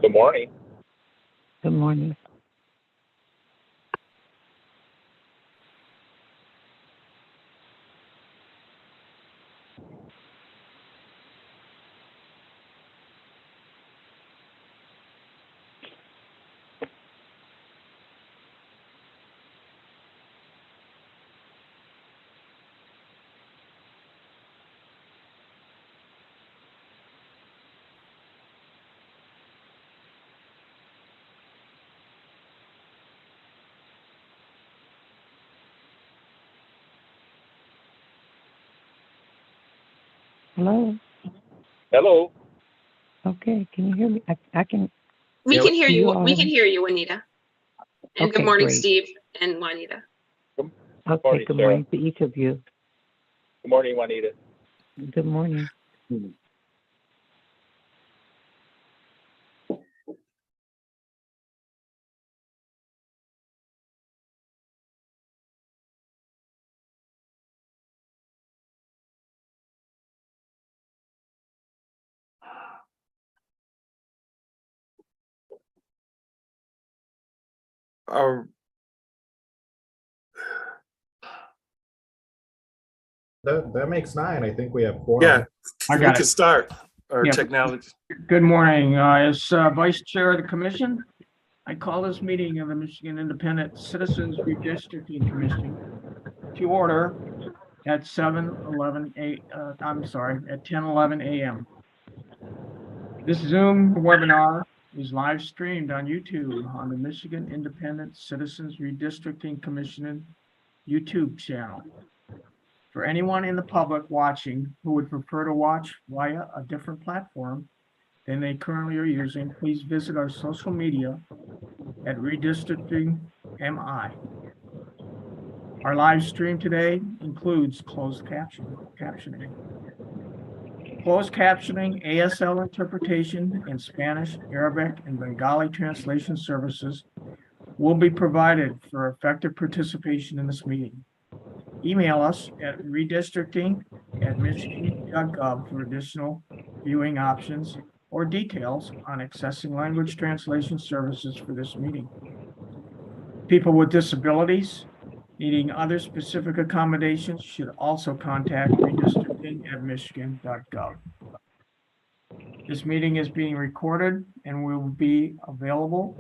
Good morning. Good morning. Hello. Hello. Okay, can you hear me? I can. We can hear you. all We hear can me? hear you, Juanita. And Okay, good morning, great. Steve and Juanita. Okay, morning, good Sarah. morning to each of you. Good morning, Juanita. Good morning. That makes 9. I think we have 4. Yeah, I we got can it. start our Yeah. technology. Good morning. As Vice Chair of the Commission, I call this meeting of the Michigan Independent Citizens Redistricting Commission to order at 10:11 a.m. This Zoom webinar is live streamed on YouTube on the Michigan Independent Citizens Redistricting Commission YouTube channel. For anyone in the public watching who would prefer to watch via a different platform than they currently are using, please visit our social media at Redistricting MI. Our live stream today includes closed captioning. Closed captioning, ASL interpretation, and Spanish, Arabic, and Bengali translation services will be provided for effective participation in this meeting. Email us at redistricting@michigan.gov for additional viewing options or details on accessing language translation services for this meeting. People with disabilities needing other specific accommodations should also contact redistricting@michigan.gov. This meeting is being recorded and will be available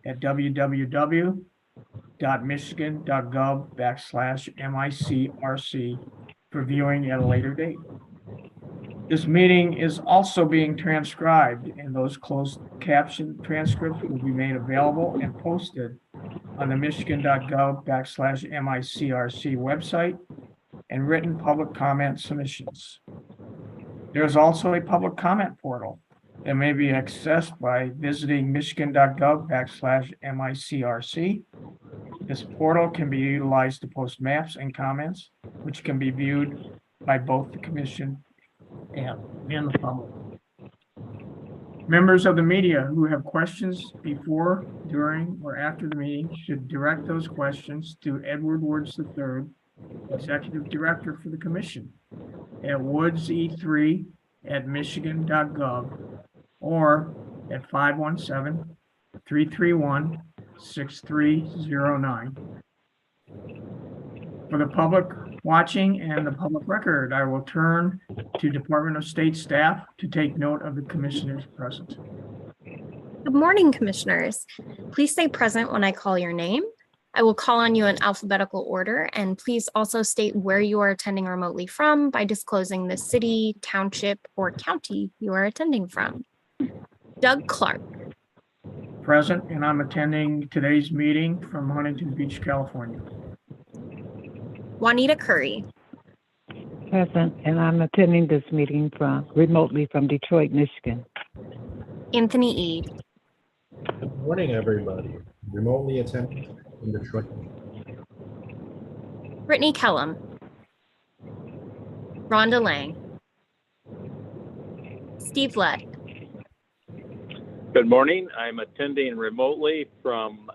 at www.michigan.gov/MICRC for viewing at a later date. This meeting is also being transcribed, and those closed caption transcripts will be made available and posted on the michigan.gov/MICRC website and written public comment submissions. There's also a public comment portal that may be accessed by visiting michigan.gov/MICRC. This portal can be utilized to post maps and comments, which can be viewed by both the commission and the public. Members of the media who have questions before, during, or after the meeting should direct those questions to Edward Woods III, Executive Director for the Commission, at woodse3@michigan.gov or at 517-331-6309. For the public watching and the public record, I will turn to Department of State staff to take note of the commissioners present. Good morning, commissioners. Please stay present when I call your name. I will call on you in alphabetical order, and please also state where you are attending remotely from by disclosing the city, township, or county you are attending from. Doug Clark. present, and I'm attending today's meeting from Huntington Beach, California. Juanita Curry, Present, and I'm attending this meeting remotely from Detroit, Michigan. Anthony Ede, Good morning, everybody. Remotely attending in Detroit. Brittany Kellum, Rhonda Lang, Steve Lett, Good morning. I'm attending remotely from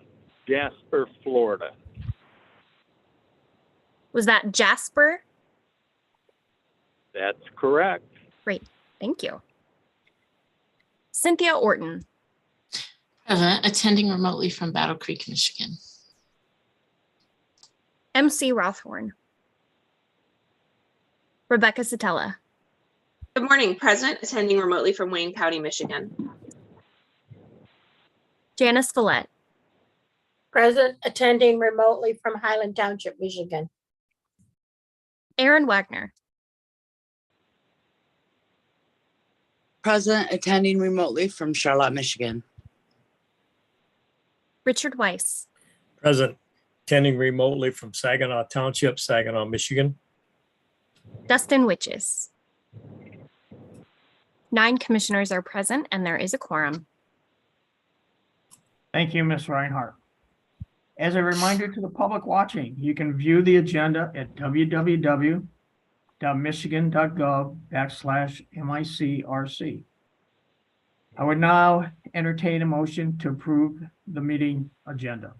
Jasper, Florida. was that Jasper? That's correct. Great, thank you. Cynthia Orton, Present, attending remotely from Battle Creek, Michigan. MC Rothhorn, Rebecca Satella, Good morning. Present, attending remotely from Wayne County, Michigan. Janice Follett, Present, attending remotely from Highland Township, Michigan. Aaron Wagner, Present, attending remotely from Charlotte, Michigan. Richard Weiss, Present, attending remotely from Saginaw Township, Saginaw, Michigan. Dustin Witches. 9 commissioners are present and there is a quorum. Thank you, Ms. Reinhardt. As a reminder to the public watching, you can view the agenda at www.michigan.gov/MICRC. I would now entertain a motion to approve the meeting agenda.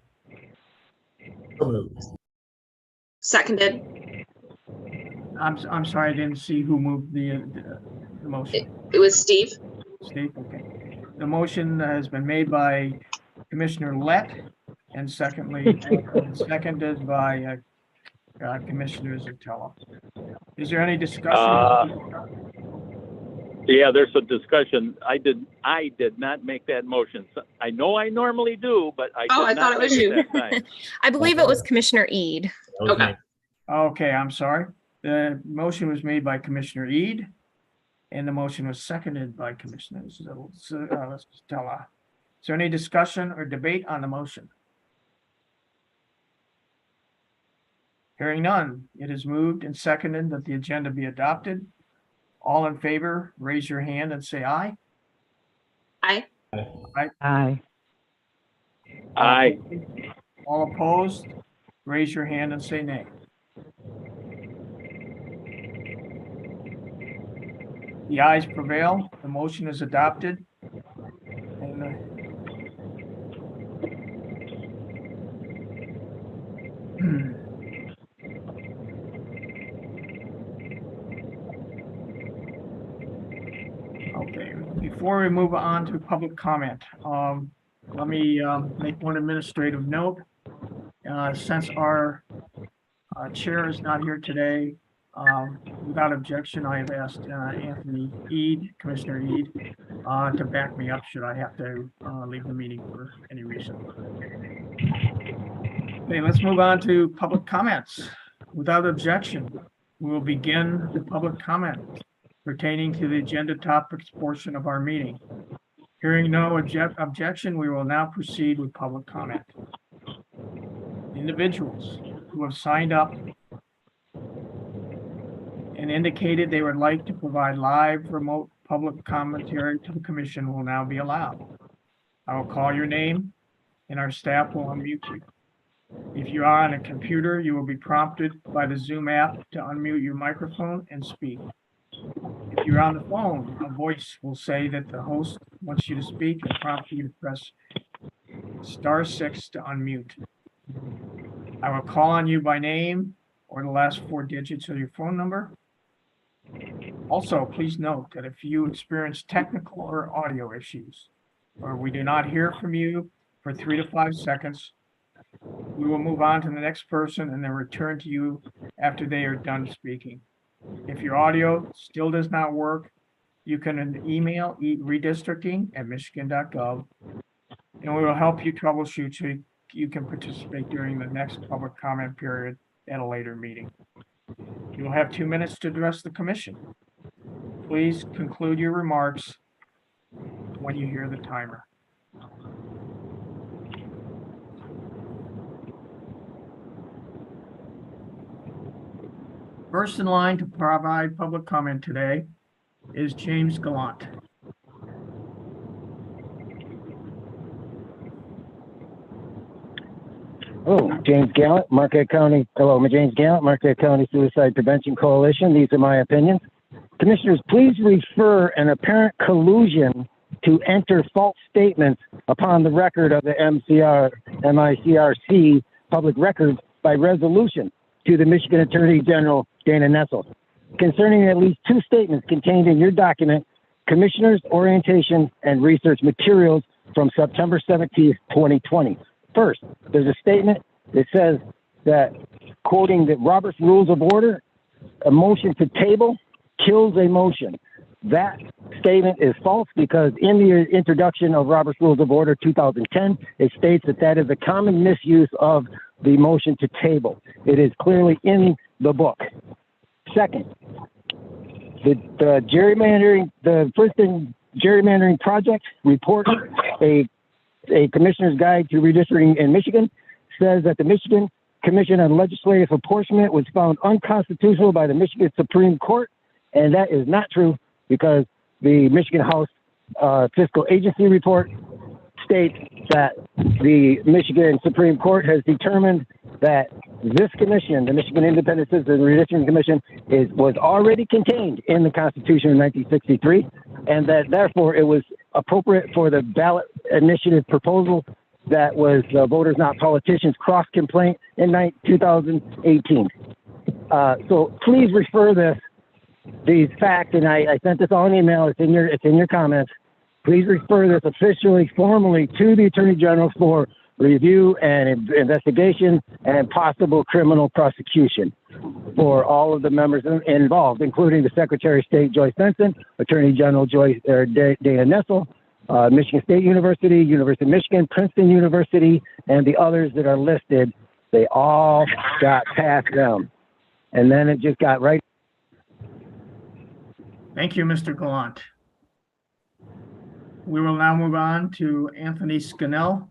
So moved. Seconded. I'm sorry, I didn't see who moved the motion. It was Steve. Steve, okay. The motion has been made by Commissioner Lett and seconded by Commissioner Zertello. Is there any discussion? Yeah, there's a discussion. I did not make that motion. So I know I normally do, but I Oh, did I thought not it was make you. that time. I believe it was Commissioner Ede. That was Okay. me. Okay, I'm sorry. The motion was made by Commissioner Ede, and the motion was seconded by Commissioner Zertello. Is there any discussion or debate on the motion? Hearing none, it is moved and seconded that the agenda be adopted. All in favor, raise your hand and say aye. Aye. Aye. Aye. All opposed, raise your hand and say nay. The ayes prevail. The motion is adopted. And okay, before we move on to public comment, let me make one administrative note. Since our chair is not here today, without objection, I have asked Anthony Ede, Commissioner Ede, to back me up should I have to leave the meeting for any reason. Okay, let's move on to public comments. Without objection, we will begin the public comment pertaining to the agenda topics portion of our meeting. Hearing no objection, we will now proceed with public comment. Individuals who have signed up and indicated they would like to provide live remote public commentary to the commission will now be allowed. I will call your name and our staff will unmute you. If you are on a computer, you will be prompted by the Zoom app to unmute your microphone and speak. If you're on the phone, a voice will say that the host wants you to speak and prompt you to press *6 to unmute. I will call on you by name or the last 4 digits of your phone number. Also, please note that if you experience technical or audio issues, or we do not hear from you for 3 to 5 seconds, we will move on to the next person and then return to you after they are done speaking. If your audio still does not work, you can email redistricting@michigan.gov, and we will help you troubleshoot so you can participate during the next public comment period at a later meeting. You will have 2 minutes to address the commission. Please conclude your remarks when you hear the timer. First in line to provide public comment today is James Gallant. Oh, James Gallant, Marquette County. Hello, I'm James Gallant, Marquette County Suicide Prevention Coalition. These are my opinions. Commissioners, please refer an apparent collusion to enter false statements upon the record of the MICRC public records by resolution to the Michigan Attorney General Dana Nessel concerning at least two statements contained in your document, Commissioners Orientation and Research Materials from September 17th, 2020. First, there's a statement that says that, quoting the Robert's Rules of Order, a motion to table kills a motion. That statement is false because in the introduction of Robert's Rules of Order 2010, it states that that is a common misuse of the motion to table. It is clearly in the book. Second, the gerrymandering, the Princeton Gerrymandering Project report, a Commissioner's Guide to Redistricting in Michigan, says that the Michigan Commission on Legislative Apportionment was found unconstitutional by the Michigan Supreme Court, and that is not true because the Michigan House Fiscal Agency report states that the Michigan Supreme Court has determined that this commission, the Michigan Independent Citizens Redistricting Commission, was already contained in the Constitution of 1963, and that therefore it was appropriate for the ballot initiative proposal that was Voters Not Politicians cross complaint in 2018. So please refer these facts, and I sent this all in email. It's in your comments. Please refer this officially, formally to the Attorney General for review and investigation and possible criminal prosecution for all of the members involved, including the Secretary of State Joyce Benson, Attorney General Dana Nessel, Michigan State University, University of Michigan, Princeton University, and the others that are listed. They all got passed down, and then it just got right. Thank you, Mr. Gallant. We will now move on to Anthony Scannell.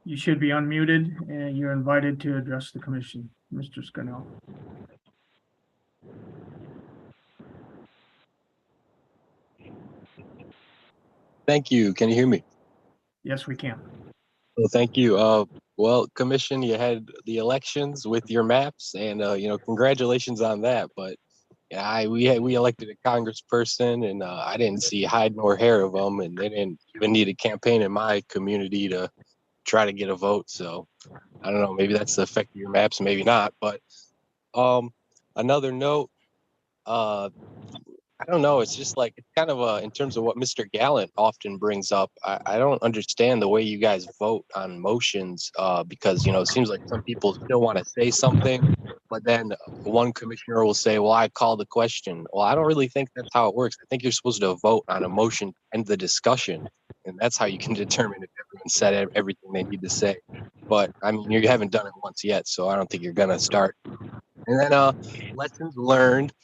You should be unmuted and you're invited to address the commission, Mr. Scannell. Thank you. Can you hear me? Yes, we can. Well, thank you. Well, Commission, you had the elections with your maps, and congratulations on that. But yeah, we elected a congressperson, and I didn't see hide nor hair of them, and they didn't even need a campaign in my community to try to get a vote. So I don't know. Maybe that's the effect of your maps, maybe not. But another note. I don't know. It's just like, it's kind of in terms of what Mr. Gallant often brings up. I don't understand the way you guys vote on motions because, it seems like some people still want to say something, but then one commissioner will say, well, I call the question. Well, I don't really think that's how it works. I think you're supposed to vote on a motion and the discussion, and that's how you can determine if everyone said everything they need to say. But I mean, you haven't done it once yet, so I don't think you're going to start. And then lessons learned.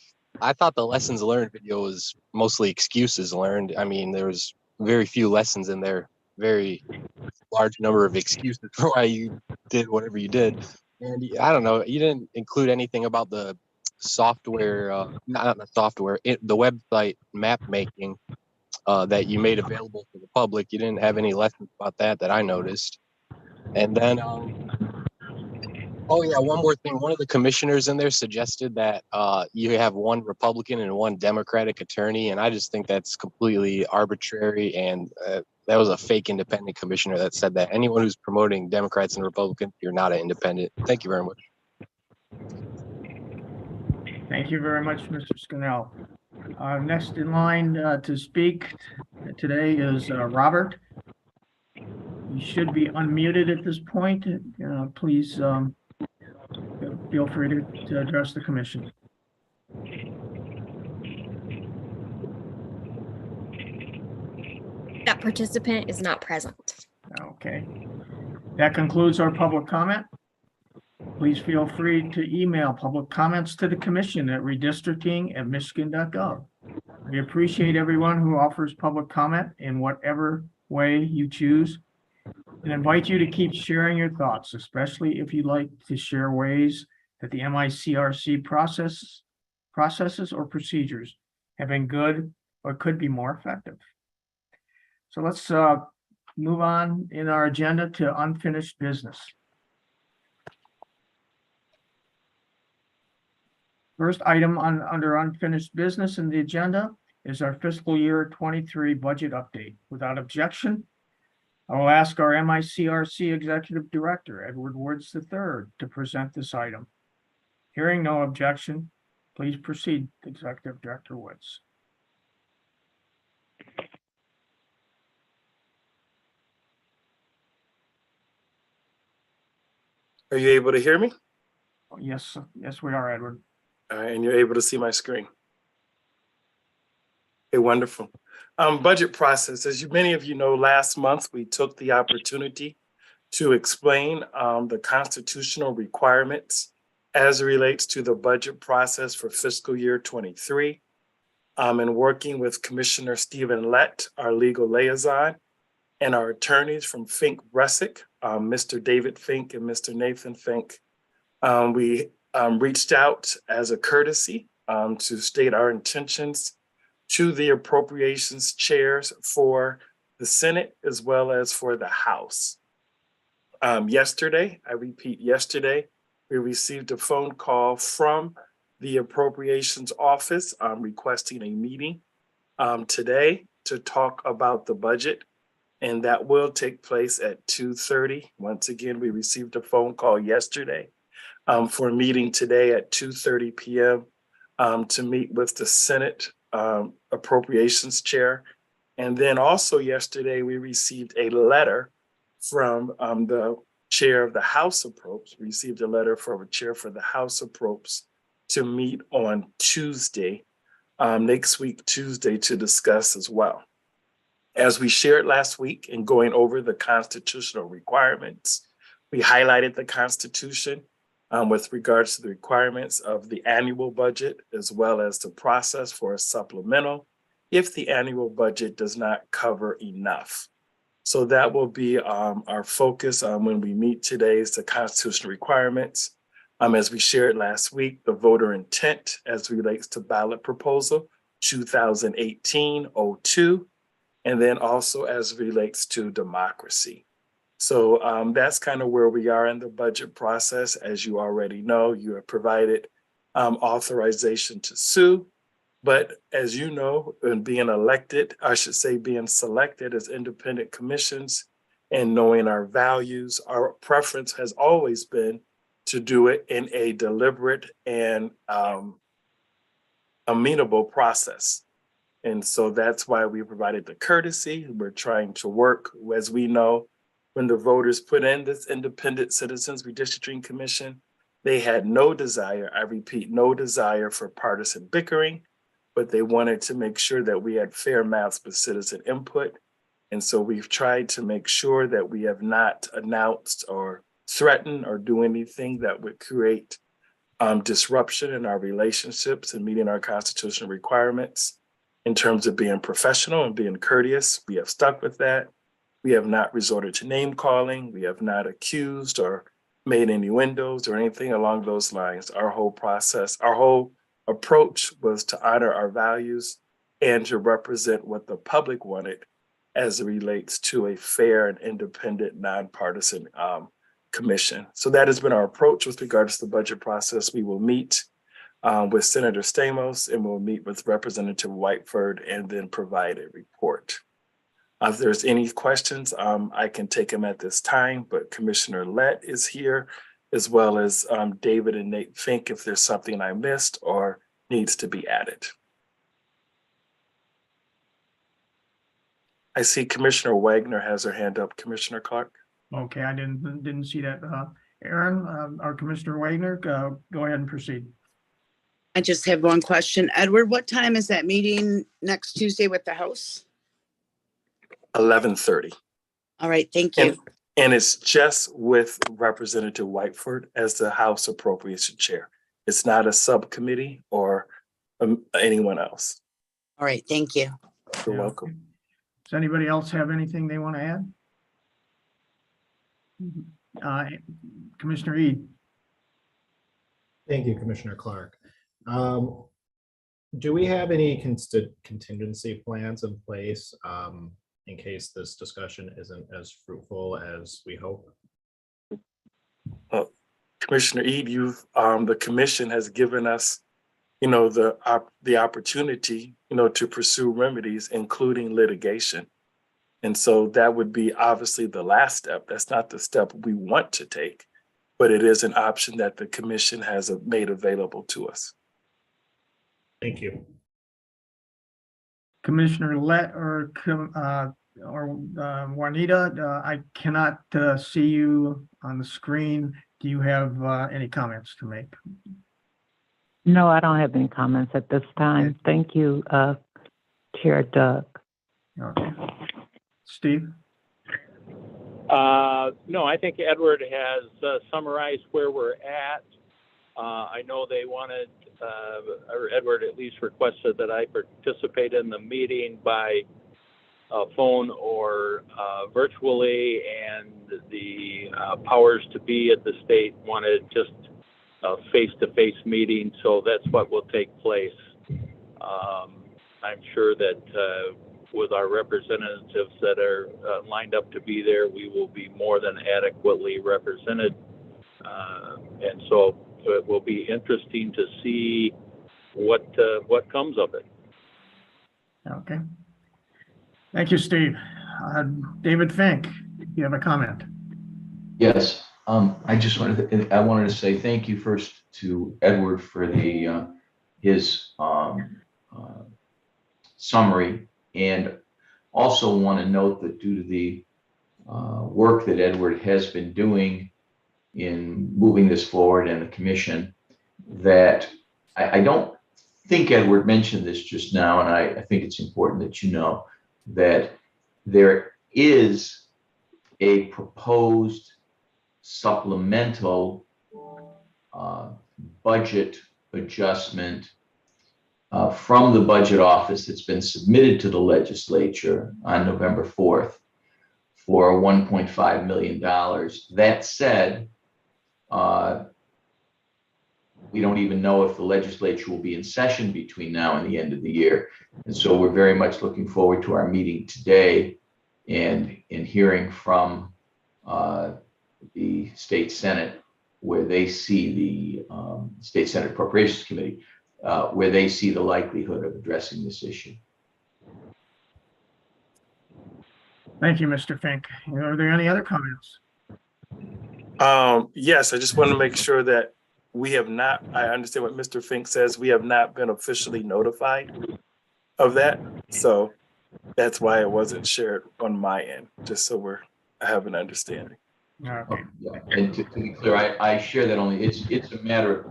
I thought the lessons learned video was mostly excuses learned. I mean, there was very few lessons in there, very large number of excuses for why you did whatever you did. And I don't know, you didn't include anything about the software, not the software, the website map making that you made available to the public. You didn't have any lessons about that I noticed. And then oh yeah, one more thing. One of the commissioners in there suggested that you have one Republican and one Democratic attorney, and I just think that's completely arbitrary. And that was a fake independent commissioner that said that. Anyone who's promoting Democrats and Republicans, you're not an independent. Thank you very much. Thank you very much, Mr. Scannell. Next in line to speak today is Robert. You should be unmuted at this point. Please feel free to address the commission. That participant is not present. Okay. That concludes our public comment. Please feel free to email public comments to the commission at redistricting@michigan.gov. We appreciate everyone who offers public comment in whatever way you choose. and invite you to keep sharing your thoughts, especially if you'd like to share ways that the MICRC processes or procedures have been good or could be more effective. So let's move on in our agenda to unfinished business. First item under unfinished business in the agenda is our fiscal year 23 budget update. Without objection, I will ask our MICRC Executive Director, Edward Woods III, to present this item. Hearing no objection, please proceed, Executive Director Woods. Are you able to hear me? Yes, yes, we are, Edward. All right, and you're able to see my screen. Okay, wonderful. Budget process. As many of you know, last month we took the opportunity to explain the constitutional requirements as it relates to the budget process for fiscal year 23. And working with Commissioner Stephen Lett, our legal liaison, and our attorneys from Fink Bressick, Mr. David Fink and Mr. Nathan Fink, we reached out as a courtesy to state our intentions to the appropriations chairs for the Senate as well as for the House. Yesterday, I repeat, yesterday, we received a phone call from the Appropriations Office requesting a meeting today to talk about the budget, and that will take place at 2:30. Once again, we received a phone call yesterday for a meeting today at 2:30 p.m. To meet with the Senate Appropriations Chair. And then also yesterday, we received a letter from the Chair of the House Approps, received a letter from a chair for the House Approps to meet on Tuesday, next week, Tuesday, to discuss as well. As we shared last week in going over the constitutional requirements, we highlighted the Constitution with regards to the requirements of the annual budget, as well as the process for a supplemental if the annual budget does not cover enough. So that will be our focus when we meet today is the constitutional requirements. As we shared last week, the voter intent as relates to ballot proposal 2018-02, and then also as relates to democracy. So that's kind of where we are in the budget process. As you already know, you have provided authorization to sue. But as you know, in being elected, I should say being selected as independent commissions and knowing our values, our preference has always been to do it in a deliberate and amenable process. And so that's why we provided the courtesy. We're trying to work, as we know, when the voters put in this Independent Citizens Redistricting Commission, they had no desire, I repeat, no desire for partisan bickering, but they wanted to make sure that we had fair maps with citizen input. And so we've tried to make sure that we have not announced or threatened or do anything that would create disruption in our relationships and meeting our constitutional requirements in terms of being professional and being courteous. We have stuck with that. We have not resorted to name calling. We have not accused or made innuendos or anything along those lines. Our whole process, our whole approach was to honor our values and to represent what the public wanted as it relates to a fair and independent, nonpartisan commission. So that has been our approach with regards to the budget process. We will meet with Senator Stamos and we'll meet with Representative Whiteford and then provide a report. If there's any questions, I can take them at this time, but Commissioner Lett is here, as well as David and Nate Fink if there's something I missed or needs to be added. I see Commissioner Wagner has her hand up. Commissioner Clark. Okay, I didn't see that. Aaron, our Commissioner Wagner, go ahead and proceed. I just have one question. Edward, what time is that meeting next Tuesday with the House? 11:30. All right, thank you. And it's just with Representative Whiteford as the House Appropriation Chair. It's not a subcommittee or anyone else. All right, thank you. You're welcome. Does anybody else have anything they want to add? Commissioner Ede. Thank you, Commissioner Clark. Do we have any contingency plans in place in case this discussion isn't as fruitful as we hope? Commissioner Ede, the commission has given us, the opportunity, to pursue remedies, including litigation. And so that would be obviously the last step. That's not the step we want to take, but it is an option that the commission has made available to us. Thank you. Commissioner Juanita, I cannot see you on the screen. Do you have any comments to make? No, I don't have any comments at this time. Okay. Thank you, Chair Doug. Okay. Steve? No, I think Edward has summarized where we're at. I know they wanted, or Edward at least requested that I participate in the meeting by phone or virtually, and the powers to be at the state wanted just a face-to-face meeting, so that's what will take place. I'm sure that with our representatives that are lined up to be there, we will be more than adequately represented. And so it will be interesting to see what comes of it. Okay. Thank you, Steve. David Fink, you have a comment? Yes. I just wanted to say thank you first to Edward for his summary, and also want to note that due to the work that Edward has been doing in moving this forward and the commission, that I don't think Edward mentioned this just now, and I think it's important that you know that there is a proposed supplemental budget adjustment from the budget office that's been submitted to the legislature on November 4th for $1.5 million. That said, we don't even know if the legislature will be in session between now and the end of the year. And so we're very much looking forward to our meeting today and in hearing from the State Senate, where they see the State Senate Appropriations Committee, where they see the likelihood of addressing this issue. Thank you, Mr. Fink. Are there any other comments? Yes, I just want to make sure that we have not, I understand what Mr. Fink says, we have not been officially notified of that. So that's why it wasn't shared on my end, just so I have an understanding. Okay. Yeah. And to be clear, I share that only. It is a matter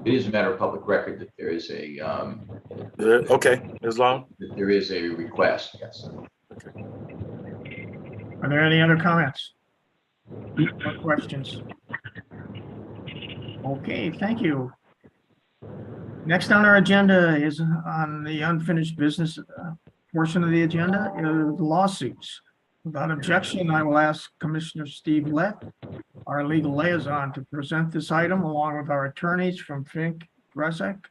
of public record that there is a okay, as long that there is a request. Yes. Okay. Are there any other comments or questions? Okay, thank you. Next on our agenda is on the unfinished business portion of the agenda, the lawsuits. Without objection, I will ask Commissioner Steve Lett, our legal liaison, to present this item along with our attorneys from Fink, Grezek.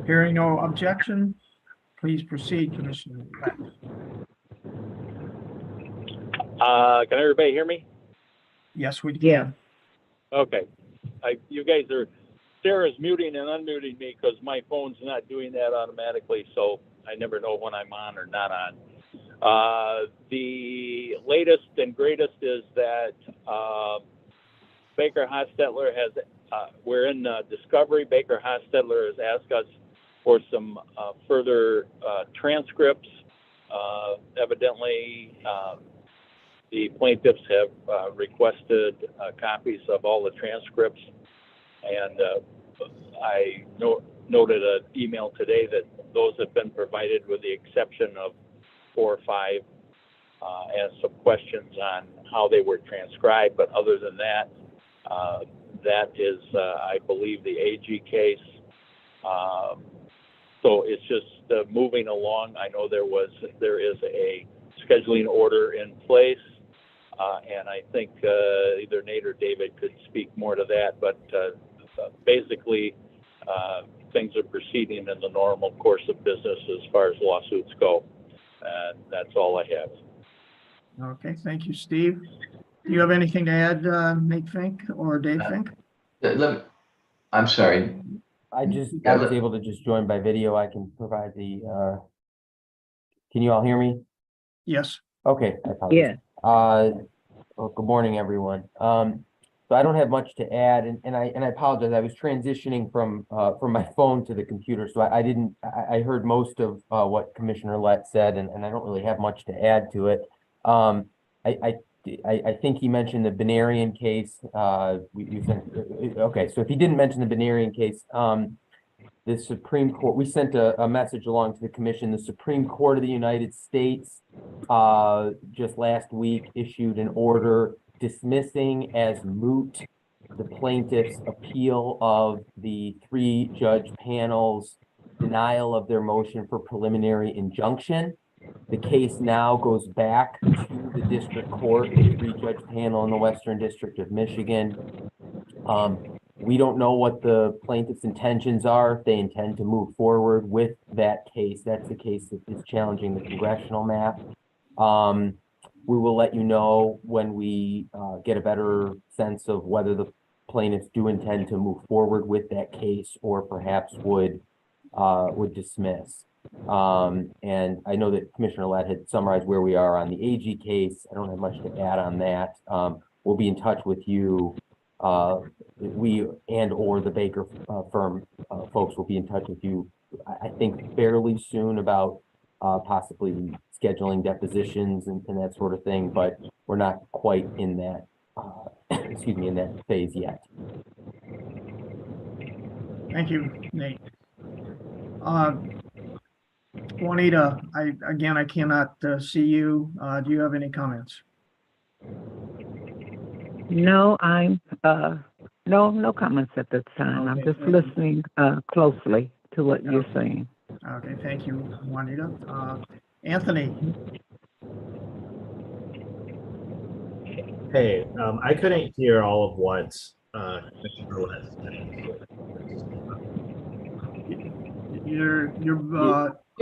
Hearing no objection, please proceed, Commissioner Lett. Can everybody hear me? Yes, we can. Yeah. Okay. You guys Sarah's muting and unmuting me because my phone's not doing that automatically, so I never know when I'm on or not on. The latest and greatest is that Baker Hostetler has, we're in discovery. Baker Hostetler has asked us for some further transcripts. Evidently, the plaintiffs have requested copies of all the transcripts, and I noted an email today that those have been provided with the exception of 4 or 5 and some questions on how they were transcribed. But other than that, that is, I believe, the AG case. So it's just moving along. I know there is a scheduling order in place. And I think either Nate or David could speak more to that, but basically things are proceeding in the normal course of business as far as lawsuits go. And that's all I have. Okay, thank you, Steve. Do you have anything to add, Nate Fink or Dave Fink? I'm sorry. I was able to just join by video. I can provide the, can you all hear me? Yes. Okay, I apologize. Yeah. Well, good morning, everyone. So I don't have much to add, and I apologize. I was transitioning from my phone to the computer, so I heard most of what Commissioner Lett said, and I don't really have much to add to it. I think he mentioned the Benarian case. Okay, so if he didn't mention the Benarian case, the Supreme Court, we sent a message along to the commission. The Supreme Court of the United States just last week issued an order dismissing as moot the plaintiff's appeal of the 3-judge panel's denial of their motion for preliminary injunction. The case now goes back to the district court, the 3-judge panel in the Western District of Michigan. We don't know what the plaintiff's intentions are, if they intend to move forward with that case. That's the case that is challenging the congressional map. We will let you know when we get a better sense of whether the plaintiffs do intend to move forward with that case or perhaps would dismiss. And I know that Commissioner Lett had summarized where we are on the AG case. I don't have much to add on that. We'll be in touch with you. We and or the Baker firm folks will be in touch with you, I think, fairly soon about possibly scheduling depositions and that sort of thing, but we're not quite in that, excuse me, in that phase yet. Thank you, Nate. Juanita, I cannot see you. Do you have any comments? No, no comments at this time. I'm just listening closely to what you're saying. Okay, thank you, Juanita. Anthony. Hey, I couldn't hear all of what Commissioner Lett said. Your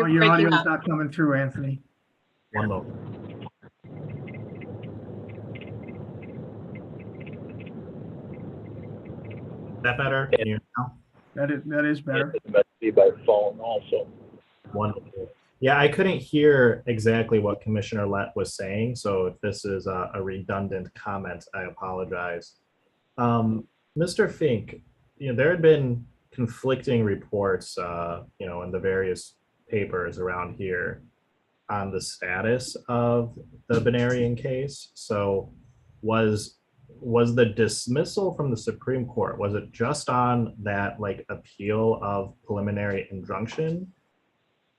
audio is not coming through, Anthony. One moment. Is that better? Can you hear now? That is better. It must be by phone also. Wonderful. Yeah, I couldn't hear exactly what Commissioner Lett was saying, so if this is a redundant comment, I apologize. Mr. Fink, there had been conflicting reports, in the various papers around here on the status of the Benarian case. So was the dismissal from the Supreme Court, was it just on that appeal of preliminary injunction?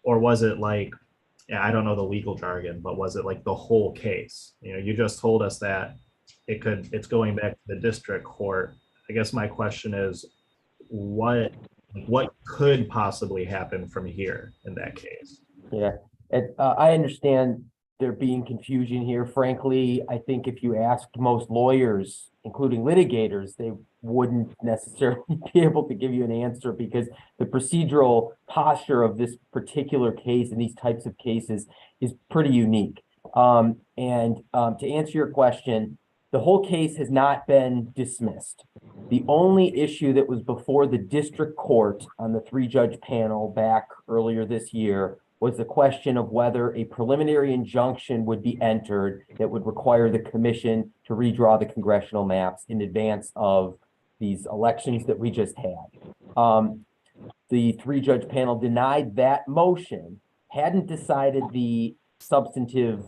Or was it I don't know the legal jargon, but was it the whole case? You just told us that it's going back to the district court. I guess my question is, what could possibly happen from here in that case? Yeah, I understand there being confusion here. Frankly, I think if you asked most lawyers, including litigators, they wouldn't necessarily be able to give you an answer because the procedural posture of this particular case and these types of cases is pretty unique. To answer your question, the whole case has not been dismissed. The only issue that was before the district court on the 3-judge panel back earlier this year was the question of whether a preliminary injunction would be entered that would require the commission to redraw the congressional maps in advance of these elections that we just had. The 3-judge panel denied that motion, hadn't decided the substantive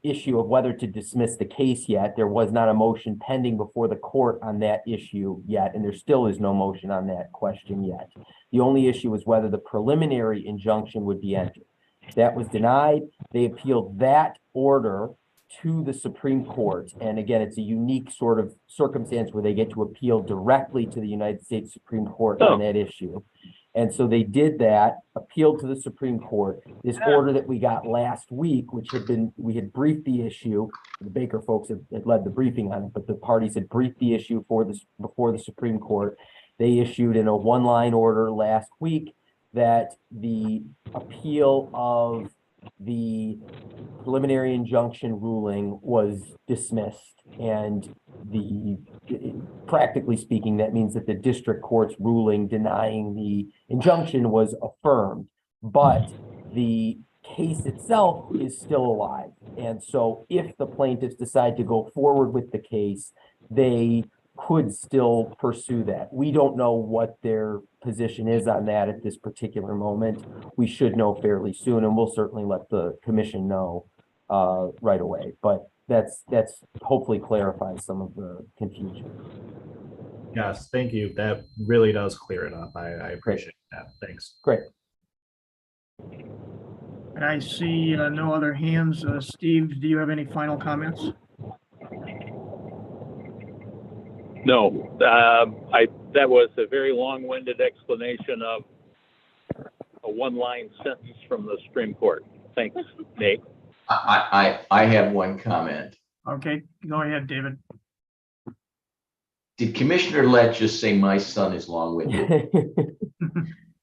issue of whether to dismiss the case yet. There was not a motion pending before the court on that issue yet, and there still is no motion on that question yet. The only issue was whether the preliminary injunction would be entered. That was denied. They appealed that order to the Supreme Court. And again, it's a unique sort of circumstance where they get to appeal directly to the United States Supreme Court on that issue. And so they did that, appealed to the Supreme Court. This order that we got last week, which we had briefed the issue, the Baker folks had led the briefing on it, but the parties had briefed the issue before the Supreme Court. They issued in a one-line order last week that the appeal of the preliminary injunction ruling was dismissed, and practically speaking, that means that the district court's ruling denying the injunction was affirmed, but the case itself is still alive. And so if the plaintiffs decide to go forward with the case, they could still pursue that. We don't know what their position is on that at this particular moment. We should know fairly soon, and we'll certainly let the commission know right away. But that's hopefully clarifies some of the confusion. Yes, thank you. That really does clear it up. I appreciate that. Thanks. Great. And I see no other hands. Steve, do you have any final comments? No, that was a very long-winded explanation of a one-line sentence from the Supreme Court. Thanks, Nate. I have one comment. Okay, go ahead, David. Did Commissioner Lett just say my son is long-winded?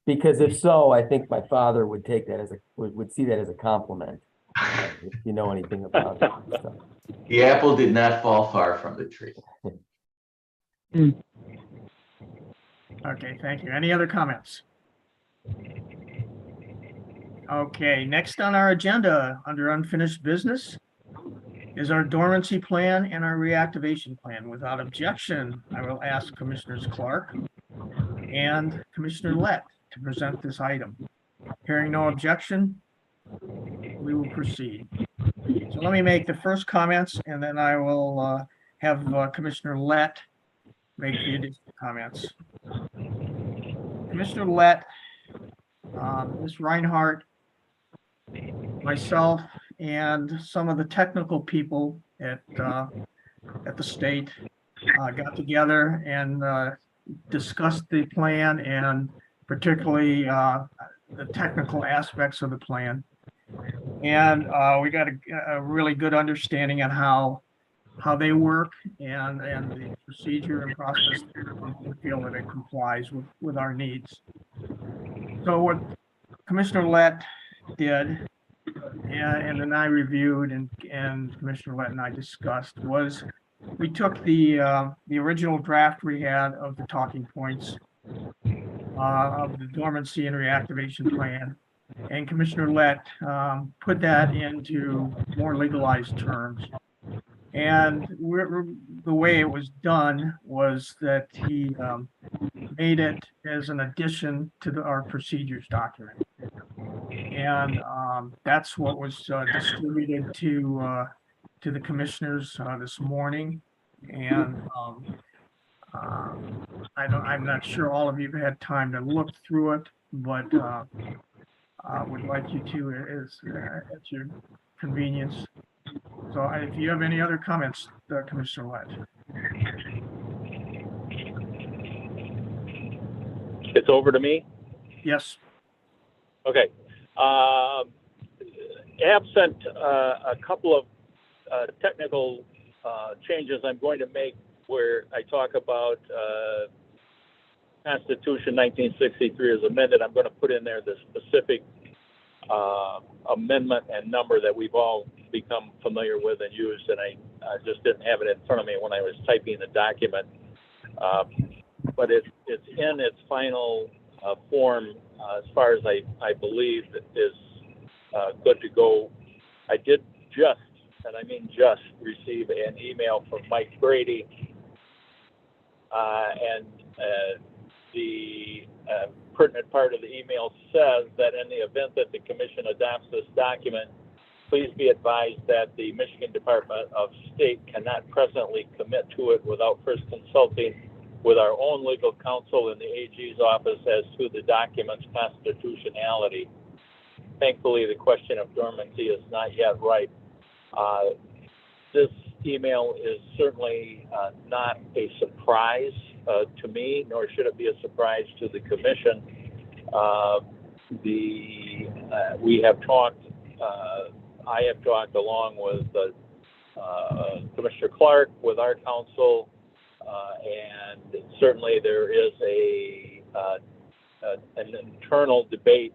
Because if so, I think my father would take that as would see that as a compliment. If you know anything about that stuff. The apple did not fall far from the tree. Okay, thank you. Any other comments? Okay, next on our agenda under unfinished business is our dormancy plan and our reactivation plan. Without objection, I will ask Commissioners Clark and Commissioner Lett to present this item. Hearing no objection, we will proceed. So let me make the first comments, and then I will have Commissioner Lett make the additional comments. Commissioner Lett, Ms. Reinhardt, myself, and some of the technical people at the state got together and discussed the plan, and particularly the technical aspects of the plan. And we got a really good understanding on how they work and the procedure and process. We feel that it complies with our needs. So what Commissioner Lett did, and then I reviewed and Commissioner Lett and I discussed, was we took the original draft we had of the talking points of the dormancy and reactivation plan, and Commissioner Lett put that into more legalized terms. And the way it was done was that he made it as an addition to our procedures document. And that's what was distributed to the commissioners this morning. And I'm not sure all of you have had time to look through it, but I would like you to at your convenience. So if you have any other comments, Commissioner Lett. It's over to me? Yes. Okay. Absent a couple of technical changes I'm going to make where I talk about Constitution 1963 as amended, I'm going to put in there the specific amendment and number that we've all become familiar with and used, and I just didn't have it in front of me when I was typing the document. But it's in its final form as far as I believe it is good to go. I did just, and I mean just, receive an email from Mike Brady, and the pertinent part of the email says that in the event that the commission adopts this document, please be advised that the Michigan Department of State cannot presently commit to it without first consulting with our own legal counsel in the AG's office as to the document's constitutionality. Thankfully, the question of dormancy is not yet ripe. This email is certainly not a surprise to me, nor should it be a surprise to the commission. We have talked, I have talked along with Commissioner Clark, with our council, and certainly there is an internal debate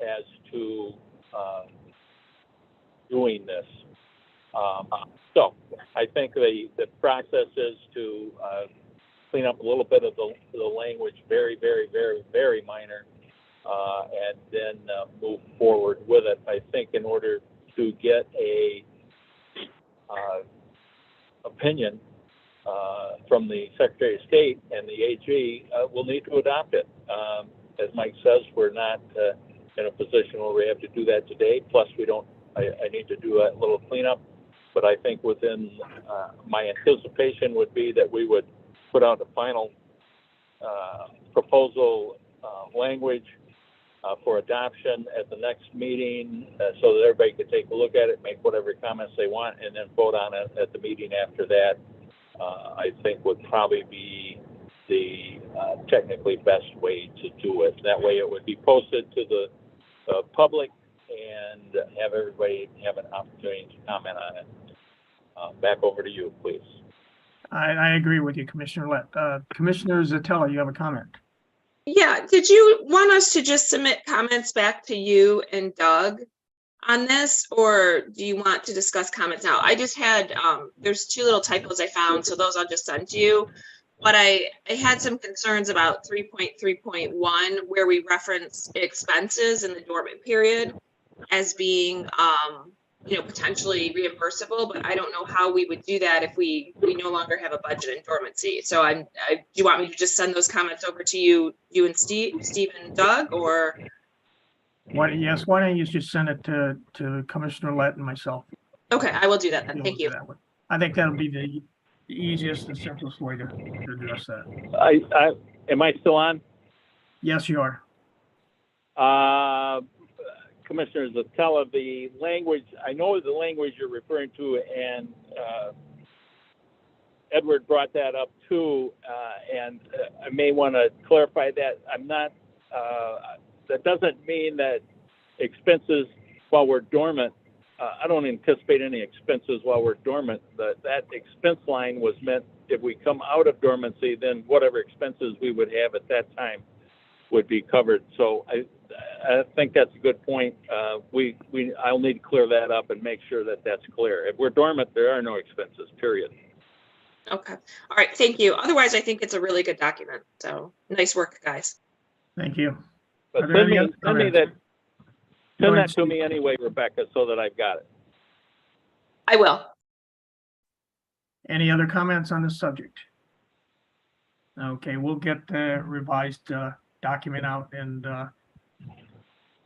as to doing this. So I think the process is to clean up a little bit of the language, very, very, very, very minor, and then move forward with it. I think in order to get a opinion from the Secretary of State and the AG, we'll need to adopt it. As Mike says, we're not in a position where we have to do that today. Plus, I need to do a little cleanup. But I think within my anticipation would be that we would put out a final proposal language for adoption at the next meeting so that everybody could take a look at it, make whatever comments they want, and then vote on it at the meeting after that. I think would probably be the technically best way to do it. That way it would be posted to the public and have everybody have an opportunity to comment on it. Back over to you, please. I agree with you, Commissioner Lett. Commissioner Zatella, you have a comment? Yeah, did you want us to just submit comments back to you and Doug on this, or do you want to discuss comments now? I just had, there's two little typos I found, so those I'll just send to you. But I had some concerns about 3.3.1, where we referenced expenses in the dormant period as being, potentially reimbursable, but I don't know how we would do that if we no longer have a budget in dormancy. So do you want me to just send those comments over to you and Steve and Doug, or? Yes, why don't you just send it to Commissioner Lett and myself? Okay, I will do that then. Thank you. I think that'll be the easiest and simplest way to address that. Am I still on? Yes, you are. Commissioner Zatella, the language, I know the language you're referring to, and Edward brought that up too, and I may want to clarify that. That doesn't mean that expenses while we're dormant, I don't anticipate any expenses while we're dormant. That expense line was meant if we come out of dormancy, then whatever expenses we would have at that time would be covered. So I think that's a good point. I'll need to clear that up and make sure that that's clear. If we're dormant, there are no expenses, period. Okay. All right. Thank you. Otherwise, I think it's a really good document. So nice work, guys. Thank you. But send that to me anyway, Rebecca, so that I've got it. I will. Any other comments on this subject? Okay, we'll get the revised document out and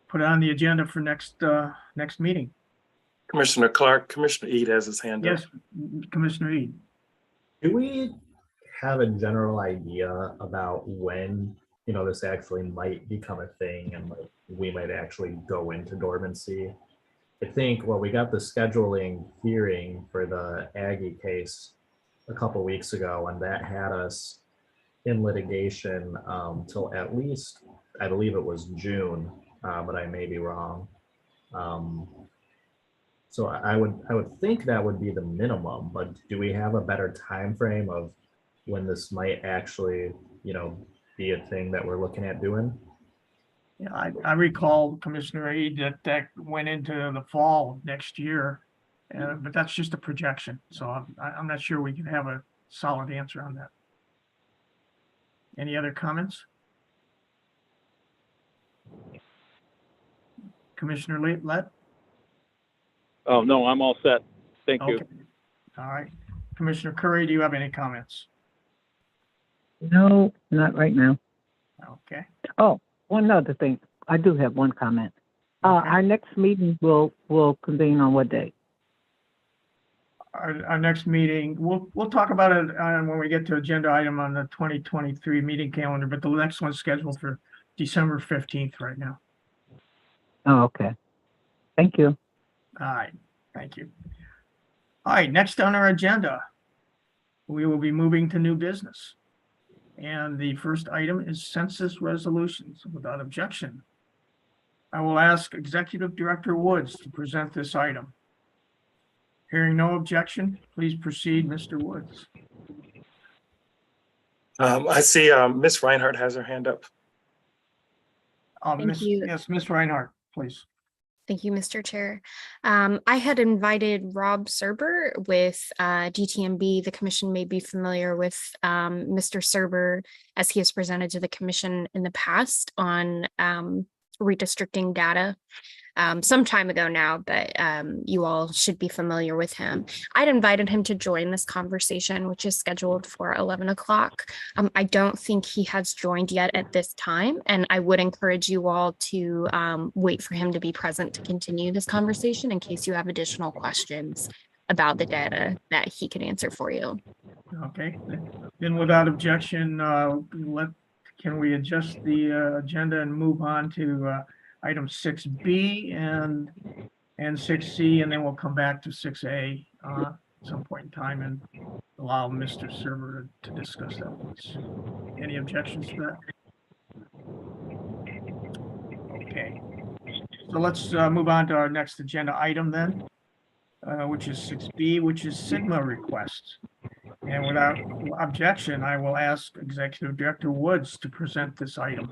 put it on the agenda for next meeting. Commissioner Clark, Commissioner Eid has his hand up. Yes, Commissioner Eid. Do we have a general idea about when, this actually might become a thing and we might actually go into dormancy? I think, we got the scheduling hearing for the Aggie case a couple weeks ago, and that had us in litigation till at least, I believe it was June, but I may be wrong. So I would think that would be the minimum, but do we have a better time frame of when this might actually, be a thing that we're looking at doing? Yeah, I recall, Commissioner Eid, that went into the fall of next year, but that's just a projection. So I'm not sure we can have a solid answer on that. Any other comments? Commissioner Lett? Oh, no, I'm all set. Thank you. All right. Commissioner Curry, do you have any comments? No, not right now. Okay. Oh, one other thing. I do have one comment. Our next meeting will convene on what day? Our next meeting, we'll talk about it when we get to agenda item on the 2023 meeting calendar, but the next one's scheduled for December 15th right now. Oh, okay. Thank you. All right. Thank you. All right. Next on our agenda, we will be moving to new business. And the first item is census resolutions. Without objection, I will ask Executive Director Woods to present this item. Hearing no objection, please proceed, Mr. Woods. I see Ms. Reinhardt has her hand up. Thank you. Yes, Ms. Reinhardt, please. Thank you, Mr. Chair. I had invited Rob Serber with GTMB. The commission may be familiar with Mr. Serber as he has presented to the commission in the past on redistricting data. Some time ago now, but you all should be familiar with him. I'd invited him to join this conversation, which is scheduled for 11 o'clock. I don't think he has joined yet at this time, and I would encourage you all to wait for him to be present to continue this conversation in case you have additional questions about the data that he could answer for you. Okay, then without objection, can we adjust the agenda and move on to item 6B and 6C, and then we'll come back to 6A at some point in time and allow Mr. Server to discuss that with us. Any objections to that? Okay, so let's move on to our next agenda item then, which is 6B, which is Sigma requests. And without objection, I will ask Executive Director Woods to present this item.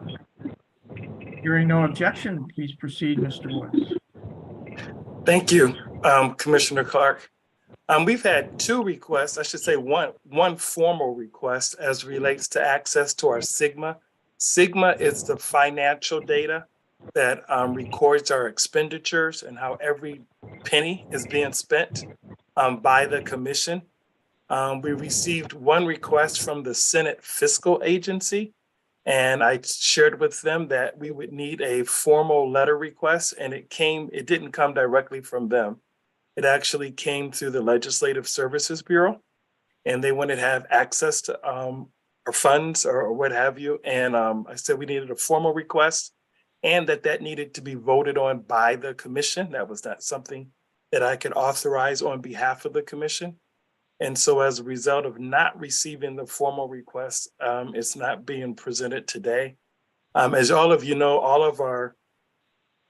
Hearing no objection, please proceed, Mr. Woods. Thank you, Commissioner Clark. We've had two requests, I should say one formal request as relates to access to our Sigma. Sigma is the financial data that records our expenditures and how every penny is being spent by the commission. We received one request from the Senate Fiscal Agency, and I shared with them that we would need a formal letter request, and it didn't come directly from them. It actually came through the Legislative Services Bureau, and they wanted to have access to our funds or what have you. And I said we needed a formal request and that needed to be voted on by the commission. That was not something that I could authorize on behalf of the commission. And so as a result of not receiving the formal request, it's not being presented today. As all of you know, all of our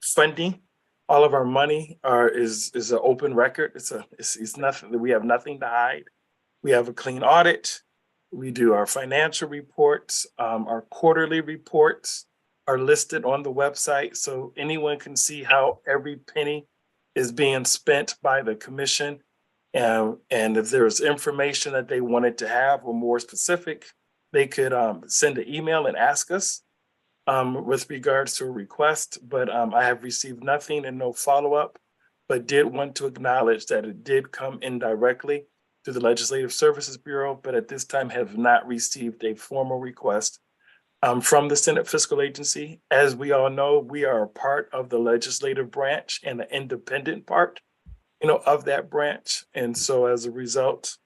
funding, all of our money is an open record. It's nothing, we have nothing to hide. We have a clean audit. We do our financial reports, our quarterly reports are listed on the website. So anyone can see how every penny is being spent by the commission. And if there's information that they wanted to have or more specific, they could send an email and ask us with regards to a request. But I have received nothing and no follow-up, but did want to acknowledge that it did come indirectly to the Legislative Services Bureau, but at this time have not received a formal request from the Senate Fiscal Agency. As we all know, we are a part of the legislative branch and the independent part of that branch. And so as a result,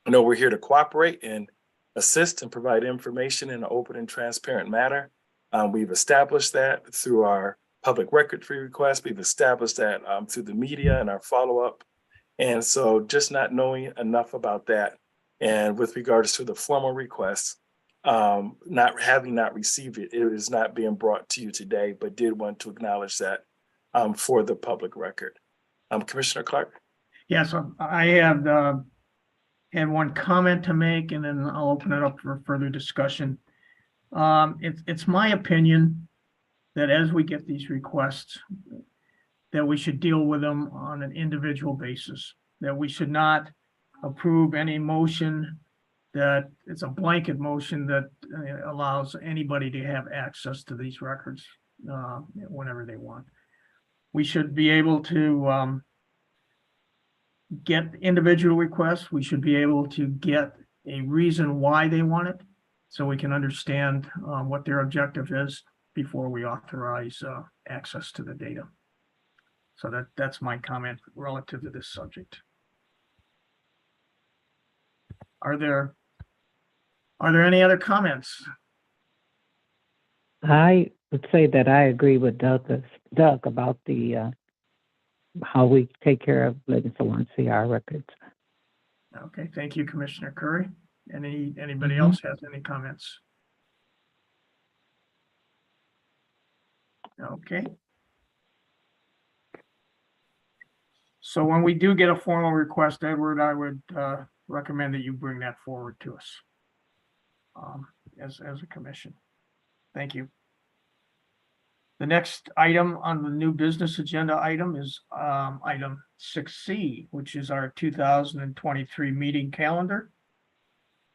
we're here to cooperate and assist and provide information in an open and transparent manner. We've established that through our public record request. We've established that through the media and our follow-up. And so just not knowing enough about that. And with regards to the formal request, not received it, it is not being brought to you today, but did want to acknowledge that for the public record. Commissioner Clark? Yes, I have had one comment to make, and then I'll open it up for further discussion. It's my opinion that as we get these requests, that we should deal with them on an individual basis, that we should not approve any motion that it's a blanket motion that allows anybody to have access to these records whenever they want. We should be able to get individual requests. We should be able to get a reason why they want it so we can understand what their objective is before we authorize access to the data. So that's my comment relative to this subject. Are there any other comments? I would say that I agree with Doug about the how we take care of letting someone see our records. Okay, thank you, Commissioner Curry. Anybody else has any comments? Okay. So when we do get a formal request, Edward, I would recommend that you bring that forward to us as a commission. Thank you. The next item on the new business agenda item is item 6C, which is our 2023 meeting calendar.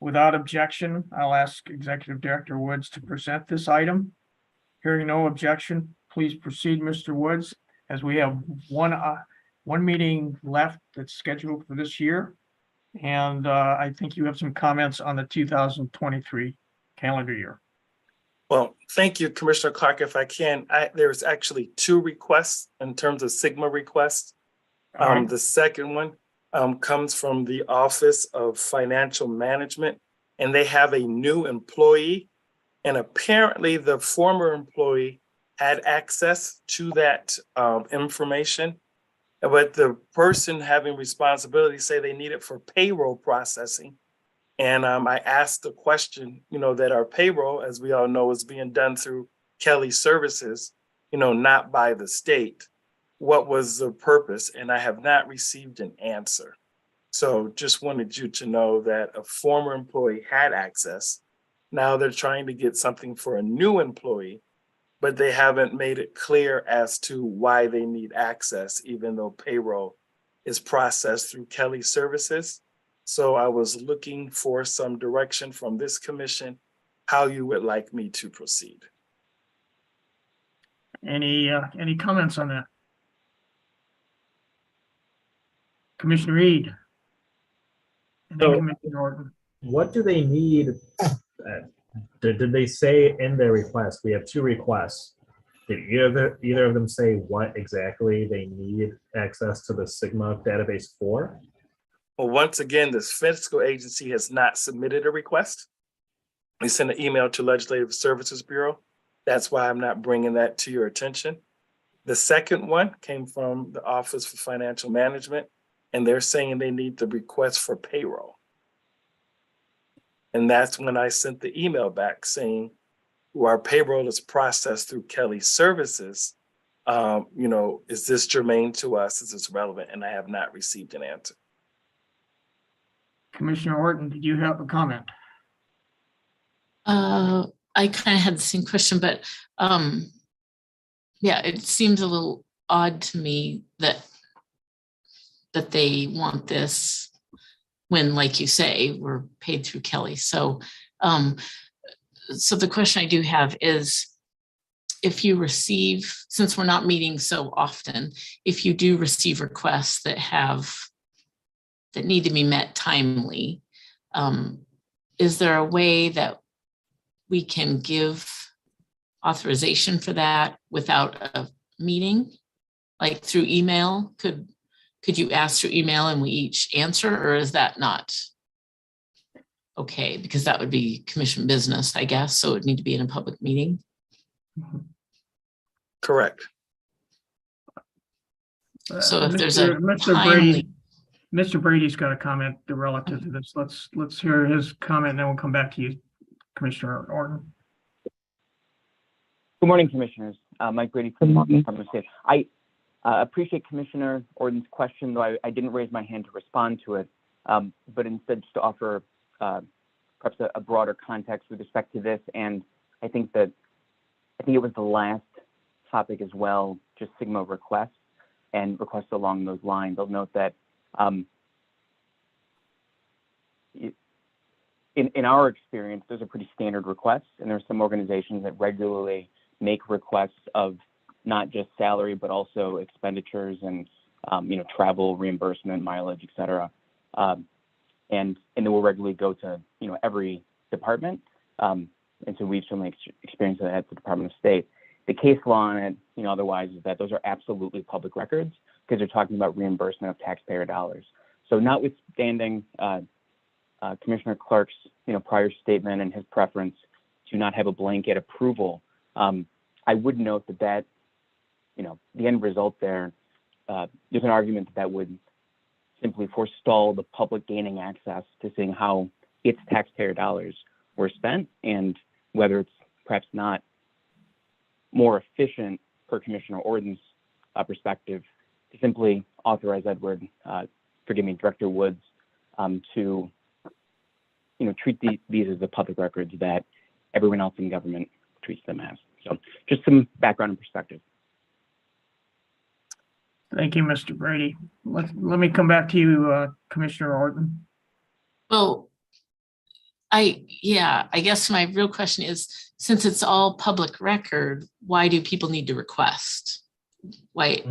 Without objection, I'll ask Executive Director Woods to present this item. Hearing no objection, please proceed, Mr. Woods, as we have one meeting left that's scheduled for this year. And I think you have some comments on the 2023 calendar year. Well, thank you, Commissioner Clark. If I can, there's actually 2 requests in terms of Sigma requests. The second one comes from the Office of Financial Management, and they have a new employee. And apparently the former employee had access to that information, but the person having responsibility say they need it for payroll processing. And I asked the question, that our payroll, as we all know, is being done through Kelly Services, not by the state. What was the purpose? And I have not received an answer. So just wanted you to know that a former employee had access. Now they're trying to get something for a new employee, but they haven't made it clear as to why they need access, even though payroll is processed through Kelly Services. So I was looking for some direction from this commission, how you would like me to proceed. Any comments on that? Commissioner Reed. And then So, Commissioner Norton. what do they need? Did they say in their request? We have 2 requests. Did either of them say what exactly they need access to the Sigma database for? Well, once again, this fiscal agency has not submitted a request. We sent an email to Legislative Services Bureau. That's why I'm not bringing that to your attention. The second one came from the Office for Financial Management, and they're saying they need the request for payroll. And that's when I sent the email back saying, our payroll is processed through Kelly Services. Is this germane to us? Is this relevant? And I have not received an answer. Commissioner Horton, did you have a comment? I kind of had the same question, but yeah, it seems a little odd to me that they want this when, like you say, we're paid through Kelly. So the question I do have is, if you receive, since we're not meeting so often, if you do receive requests that need to be met timely, is there a way that we can give authorization for that without a meeting, like through email? Could you ask through email and we each answer, or is that not okay? Because that would be commission business, I guess, so it would need to be in a public meeting. Correct. So if there's a timely... Mr. Brady's got a comment relative to this. Let's hear his comment, and then we'll come back to you, Commissioner Orton. Good morning, Commissioners. Mike Brady from the state. I appreciate Commissioner Orton's question, though I didn't raise my hand to respond to it, but instead just to offer perhaps a broader context with respect to this. And I think it was the last topic as well, just Sigma requests and requests along those lines. I'll note that in our experience, those are pretty standard requests, and there are some organizations that regularly make requests of not just salary, but also expenditures and travel reimbursement, mileage, et cetera. And they will regularly go to every department. And so we've certainly experienced that at the Department of State. The case law on it, otherwise, is that those are absolutely public records because they're talking about reimbursement of taxpayer dollars. So notwithstanding Commissioner Clark's prior statement and his preference to not have a blanket approval, I would note that the end result there's an argument that would simply forestall the public gaining access to seeing how its taxpayer dollars were spent, and whether it's perhaps not more efficient per Commissioner Orden's perspective to simply authorize Edward, Director Woods, to treat these as the public records that everyone else in government treats them as. So just some background and perspective. Thank you, Mr. Brady. Let me come back to you, Commissioner Orton. Well, I guess my real question is, since it's all public record, why do people need to request? Why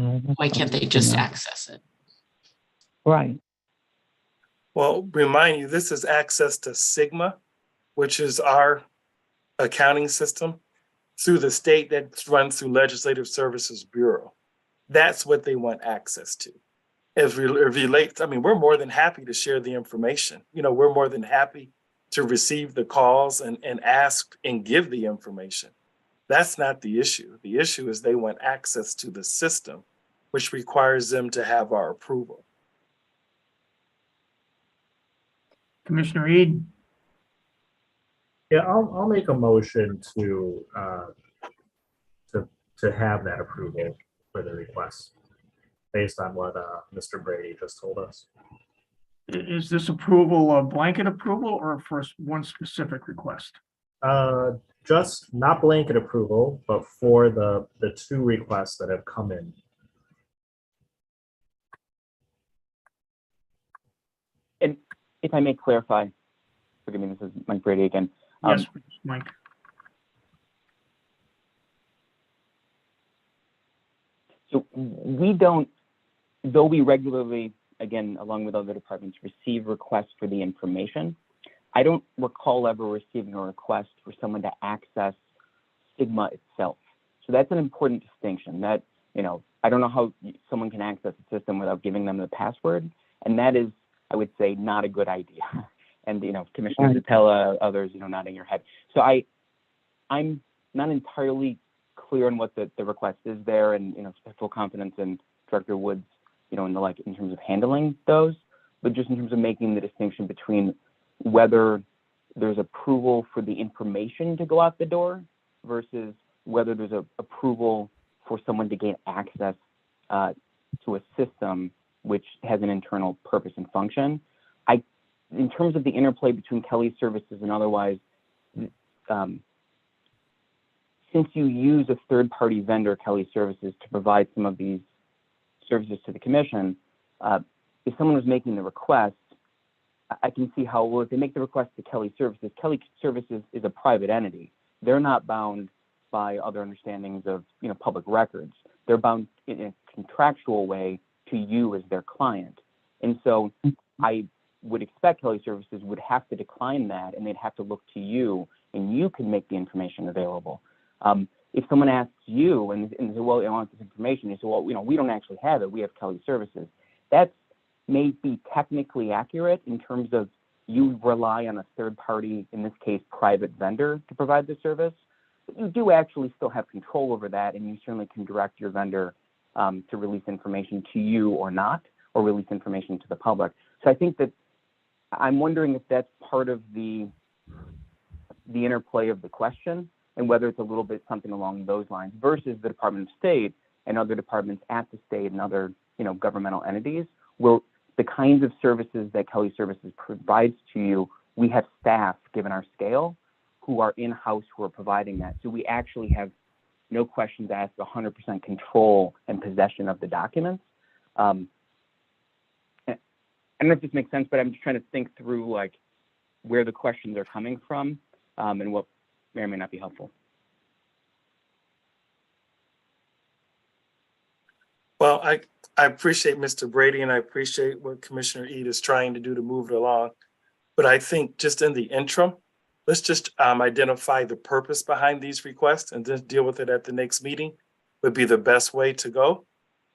can't they just access it? Right. Well, remind you, this is access to Sigma, which is our accounting system through the state that runs through Legislative Services Bureau. That's what they want access to. As it relates, I mean, we're more than happy to share the information. We're more than happy to receive the calls and ask and give the information. That's not the issue. The issue is they want access to the system, which requires them to have our approval. Commissioner Ede. Yeah, I'll make a motion to have that approval for the request based on what Mr. Brady just told us. Is this approval a blanket approval or for one specific request? Just not blanket approval, but for the two requests that have come in. And if I may clarify, forgive me, this is Mike Brady again. Yes, Mike. So we don't, though we regularly, again, along with other departments, receive requests for the information, I don't recall ever receiving a request for someone to access Sigma itself. So that's an important distinction that, I don't know how someone can access the system without giving them the password. And that is, I would say, not a good idea. And, Commissioner Zapella, others, nodding your head. So I'm not entirely clear on what the request is there, and, full confidence in Director Woods, and the like in terms of handling those, but just in terms of making the distinction between whether there's approval for the information to go out the door versus whether there's a approval for someone to gain access to a system which has an internal purpose and function. In terms of the interplay between Kelly Services and otherwise, since you use a third-party vendor, Kelly Services, to provide some of these services to the commission, if someone was making the request, I can see how, well, if they make the request to Kelly Services is a private entity. They're not bound by other understandings of, public records. They're bound in a contractual way to you as their client. And so I would expect Kelly Services would have to decline that, and they'd have to look to you, and you can make the information available. If someone asks you and say, well, I want this information, you say, well, we don't actually have it. We have Kelly Services. That may be technically accurate in terms of you rely on a third party, in this case, private vendor, to provide the service. But you do actually still have control over that, and you certainly can direct your vendor to release information to you or not, or release information to the public. So I think that I'm wondering if that's part of the interplay of the question, and whether it's a little bit something along those lines versus the Department of State and other departments at the state and other, governmental entities, where the kinds of services that Kelly Services provides to you, we have staff, given our scale, who are in-house, who are providing that. So we actually have no questions asked, 100% control and possession of the documents. I don't know if this makes sense, but I'm just trying to think through where the questions are coming from and what may or may not be helpful. Well, I appreciate Mr. Brady, and I appreciate what Commissioner Ede is trying to do to move it along. But I think just in the interim, let's just identify the purpose behind these requests and just deal with it at the next meeting would be the best way to go.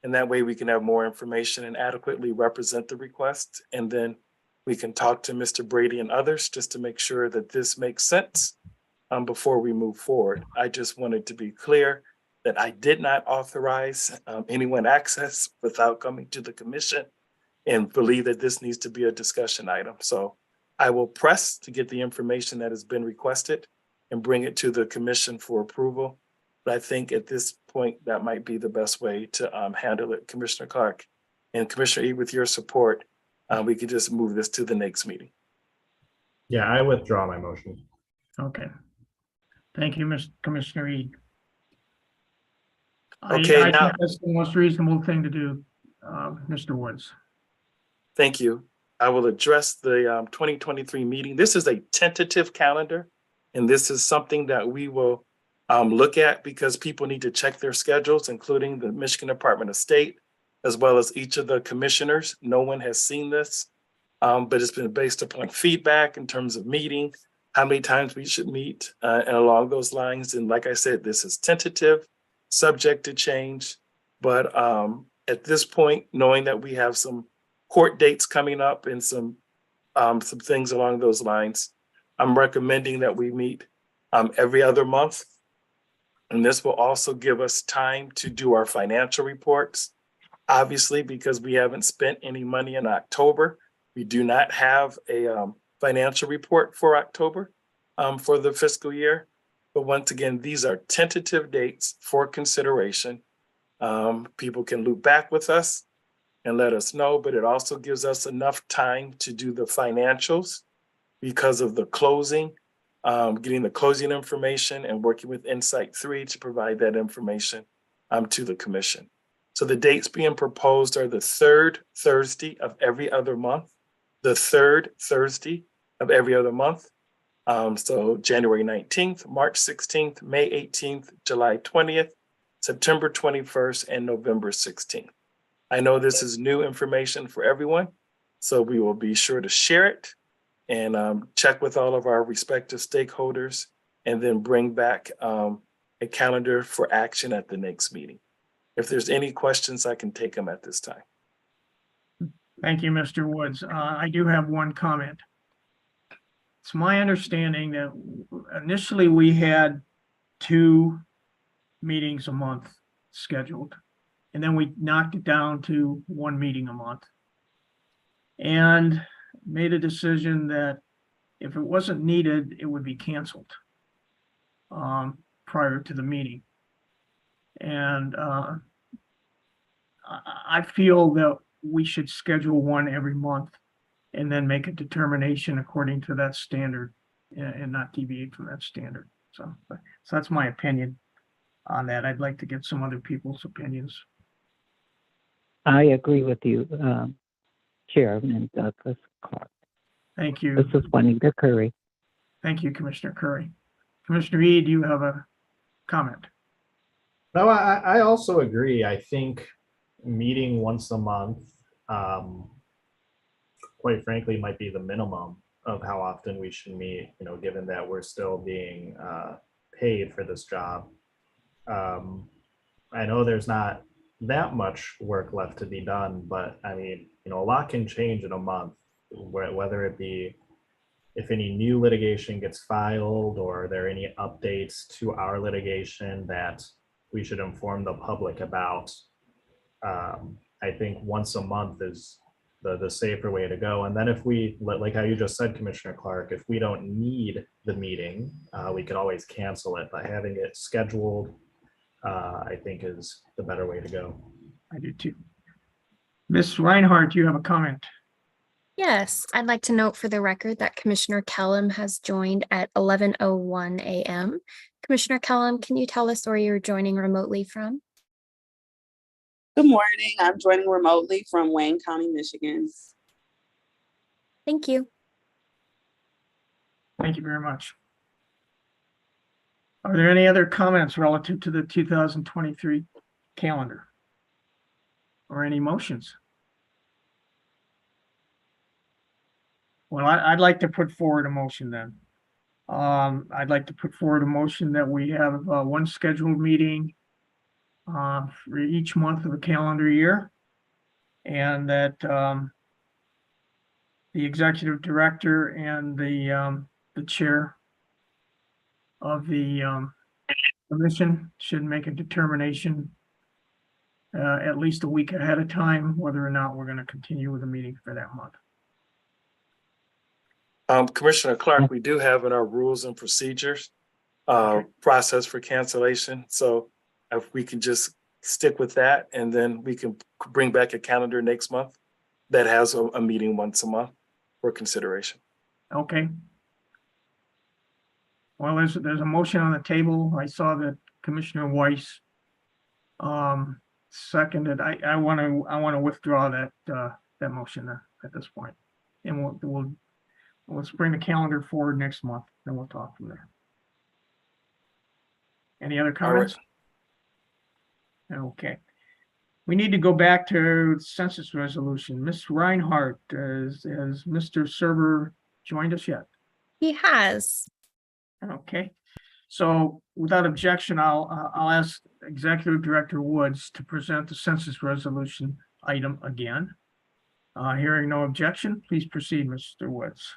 And that way we can have more information and adequately represent the request. And then we can talk to Mr. Brady and others just to make sure that this makes sense before we move forward. I just wanted to be clear that I did not authorize anyone access without coming to the commission, and believe that this needs to be a discussion item. So I will press to get the information that has been requested and bring it to the commission for approval. But I think at this point, that might be the best way to handle it, Commissioner Clark. And Commissioner E, with your support, we could just move this to the next meeting. Yeah, I withdraw my motion. Okay. Thank you, Mr. Commissioner E. Okay, I now, think that's the most reasonable thing to do, Mr. Woods. thank you. I will address the 2023 meeting. This is a tentative calendar, and this is something that we will look at because people need to check their schedules, including the Michigan Department of State, as well as each of the commissioners. No one has seen this, but it's been based upon feedback in terms of meeting, how many times we should meet, and along those lines. And like I said, this is tentative, subject to change. But at this point, knowing that we have some court dates coming up and some things along those lines, I'm recommending that we meet every other month. And this will also give us time to do our financial reports. Obviously, because we haven't spent any money in October, we do not have a financial report for October for the fiscal year. But once again, these are tentative dates for consideration. People can loop back with us and let us know, but it also gives us enough time to do the financials because of the closing, getting the closing information and working with Insight 3 to provide that information to the commission. So the dates being proposed are the third Thursday of every other month, the third Thursday of every other month. So January 19th, March 16th, May 18th, July 20th, September 21st, and November 16th. I know this is new information for everyone, so we will be sure to share it and check with all of our respective stakeholders and then bring back a calendar for action at the next meeting. If there's any questions, I can take them at this time. Thank you, Mr. Woods. I do have one comment. It's my understanding that initially we had 2 meetings a month scheduled, and then we knocked it down to 1 meeting a month and made a decision that if it wasn't needed, it would be canceled prior to the meeting. And I feel that we should schedule 1 every month and then make a determination according to that standard and not deviate from that standard. So that's my opinion on that. I'd like to get some other people's opinions. I agree with you, Chairman Douglas Clark. Thank you. This is Juanita Curry. Thank you, Commissioner Curry. Commissioner Reed, do you have a comment? No, I also agree. I think meeting once a month, quite frankly, might be the minimum of how often we should meet, given that we're still being paid for this job. I know there's not that much work left to be done, but I mean, a lot can change in a month, whether it be if any new litigation gets filed or are there any updates to our litigation that we should inform the public about. I think once a month is the safer way to go. And then if we, like how you just said, Commissioner Clark, if we don't need the meeting, we can always cancel it, but having it scheduled, I think is the better way to go. I do too. Ms. Reinhardt, you have a comment. Yes, I'd like to note for the record that Commissioner Kellum has joined at 11:01 a.m. Commissioner Kellum, can you tell us where you're joining remotely from? Good morning. I'm joining remotely from Wayne County, Michigan. Thank you. Thank you very much. Are there any other comments relative to the 2023 calendar? Or any motions? Well, I'd like to put forward a motion then. I'd like to put forward a motion that we have 1 scheduled meeting for each month of the calendar year, and that the executive director and the chair of the commission should make a determination at least a week ahead of time whether or not we're going to continue with the meeting for that month. Commissioner Clark, we do have in our rules and procedures process for cancellation. So if we can just stick with that, and then we can bring back a calendar next month that has a meeting once a month for consideration. Okay. Well, there's a motion on the table. I saw that Commissioner Weiss seconded. I want to withdraw that motion at this point. And let's bring the calendar forward next month, then we'll talk from there. Any other comments? Okay. We need to go back to census resolution. Ms. Reinhardt, has Mr. Serber joined us yet? He has. Okay. So without objection, I'll ask Executive Director Woods to present the census resolution item again. Hearing no objection, please proceed, Mr. Woods.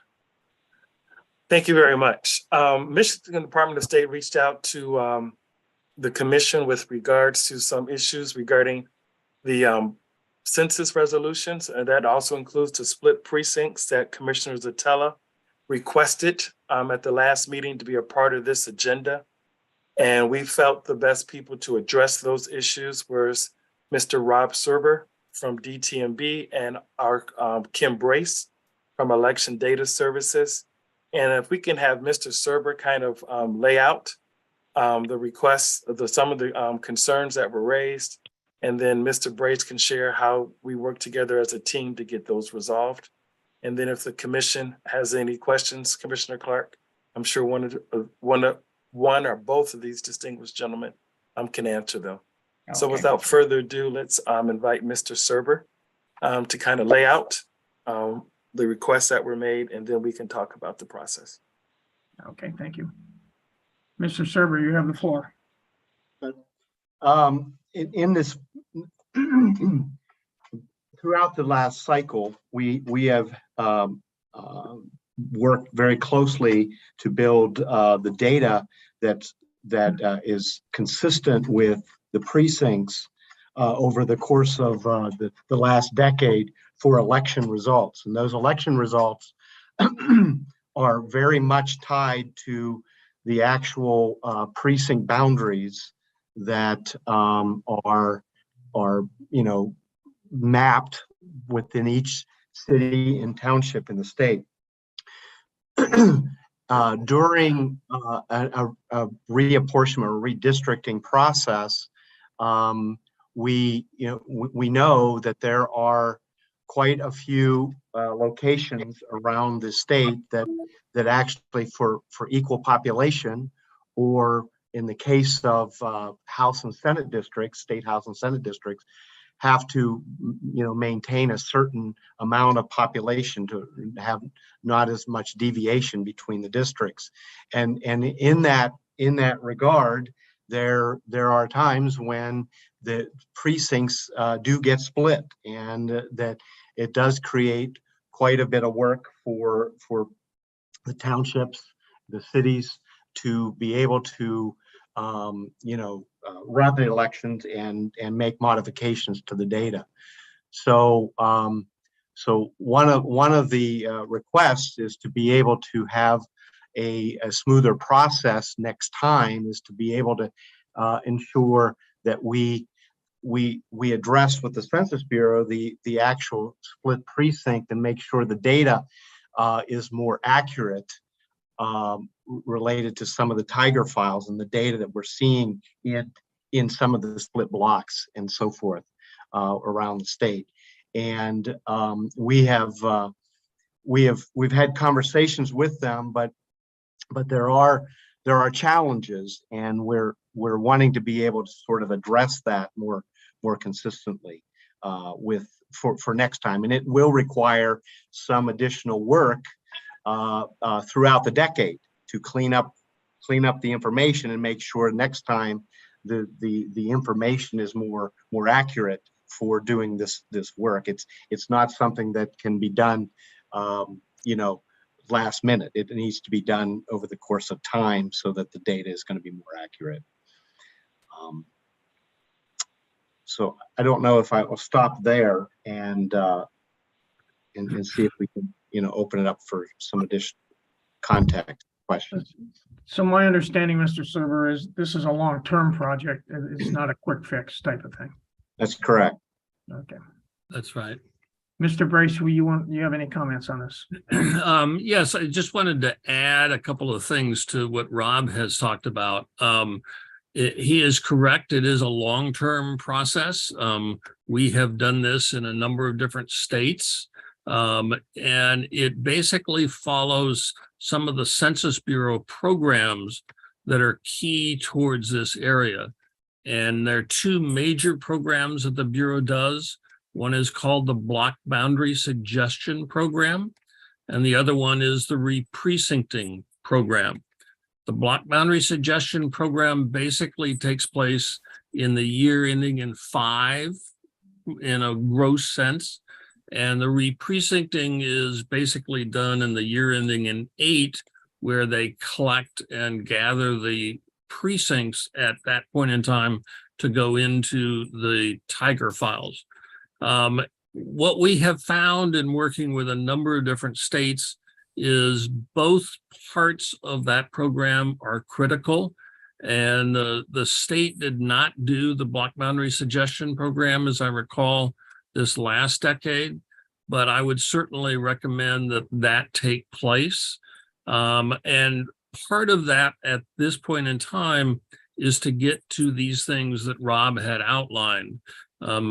Thank you very much. Michigan Department of State reached out to the commission with regards to some issues regarding the census resolutions, and that also includes the split precincts that Commissioner Zatella requested at the last meeting to be a part of this agenda. And we felt the best people to address those issues was Mr. Rob Serber from DTMB and our Kim Brace from Election Data Services. And if we can have Mr. Serber kind of lay out the requests, some of the concerns that were raised, and then Mr. Brace can share how we work together as a team to get those resolved. And then if the commission has any questions, Commissioner Clark, I'm sure one or both of these distinguished gentlemen can answer them. Okay. So without further ado, let's invite Mr. Serber to kind of lay out the requests that were made, and then we can talk about the process. Okay, thank you. Mr. Serber, you have the floor. In this, throughout the last cycle, we have worked very closely to build the data that is consistent with the precincts over the course of the last decade for election results. And those election results are very much tied to the actual precinct boundaries that are mapped within each city and township in the state. During a reapportionment or redistricting process, we know that there are quite a few locations around the state that actually for equal population, or in the case of House and Senate districts, state House and Senate districts, have to maintain a certain amount of population to have not as much deviation between the districts. And in that regard, there are times when the precincts do get split, and that it does create quite a bit of work for the townships, the cities, to be able to run the elections and make modifications to the data. So one of the requests is to be able to have a smoother process next time, is to be able to ensure that we address with the Census Bureau the actual split precinct and make sure the data is more accurate related to some of the Tiger files and the data that we're seeing in some of the split blocks and so forth around the state. And we've had conversations with them, but there are challenges, and we're wanting to be able to sort of address that more consistently for next time. And it will require some additional work throughout the decade to clean up the information and make sure next time the information is more accurate for doing this work. It's not something that can be done last minute. It needs to be done over the course of time so that the data is going to be more accurate. So I don't know if I will stop there and see if we can open it up for some additional contact questions. So my understanding, Mr. Server, is this is a long-term project. And it's not a quick fix type of thing. That's correct. Okay. That's right. Mr. Brace, you have any comments on this? Yes, I just wanted to add a couple of things to what Rob has talked about. He is correct. It is a long-term process. We have done this in a number of different states. And it basically follows some of the Census Bureau programs that are key towards this area. And there are two major programs that the Bureau does. One is called the Block Boundary Suggestion Program, and the other one is the Re-Precincting Program. The Block Boundary Suggestion Program basically takes place in the year ending in 5 in a gross sense, and the Re-Precincting is basically done in the year ending in 8, where they collect and gather the precincts at that point in time to go into the Tiger files. What we have found in working with a number of different states is both parts of that program are critical. And the state did not do the Block Boundary Suggestion Program, as I recall, this last decade, but I would certainly recommend that that take place. And part of that at this point in time is to get to these things that Rob had outlined.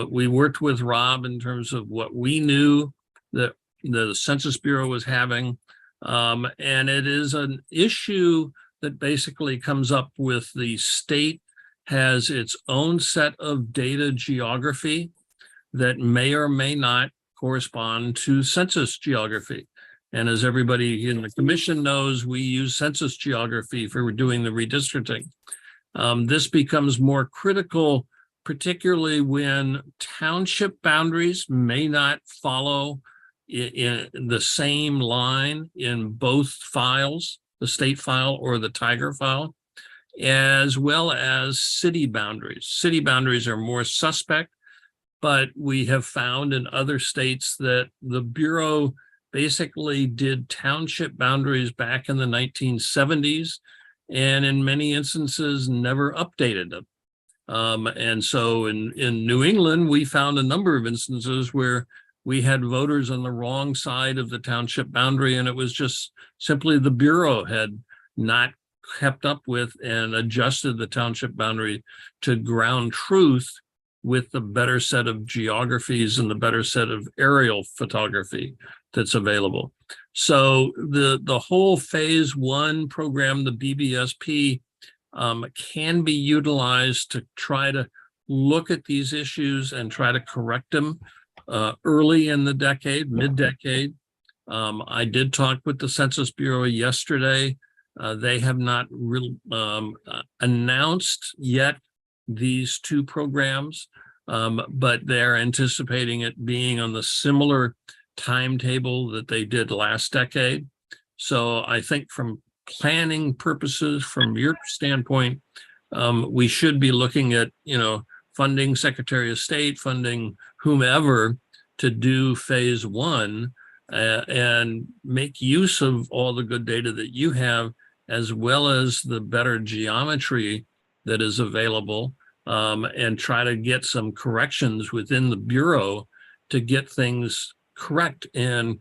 We worked with Rob in terms of what we knew that the Census Bureau was having. And it is an issue that basically comes up with the state has its own set of data geography that may or may not correspond to census geography. And as everybody in the commission knows, we use census geography for doing the redistricting. This becomes more critical, particularly when township boundaries may not follow in the same line in both files, the state file or the Tiger file, as well as city boundaries. City boundaries are more suspect, but we have found in other states that the Bureau basically did township boundaries back in the 1970s, and in many instances never updated them. And so in New England, we found a number of instances where we had voters on the wrong side of the township boundary, and it was just simply the Bureau had not kept up with and adjusted the township boundary to ground truth with the better set of geographies and the better set of aerial photography that's available. So the whole phase 1 program, the BBSP, can be utilized to try to look at these issues and try to correct them early in the decade, mid-decade. I did talk with the Census Bureau yesterday. They have not really announced yet these two programs, but they're anticipating it being on the similar timetable that they did last decade. So I think from planning purposes, from your standpoint, we should be looking at, funding Secretary of State, funding whomever to do phase 1 and make use of all the good data that you have, as well as the better geometry that is available, and try to get some corrections within the Bureau to get things correct and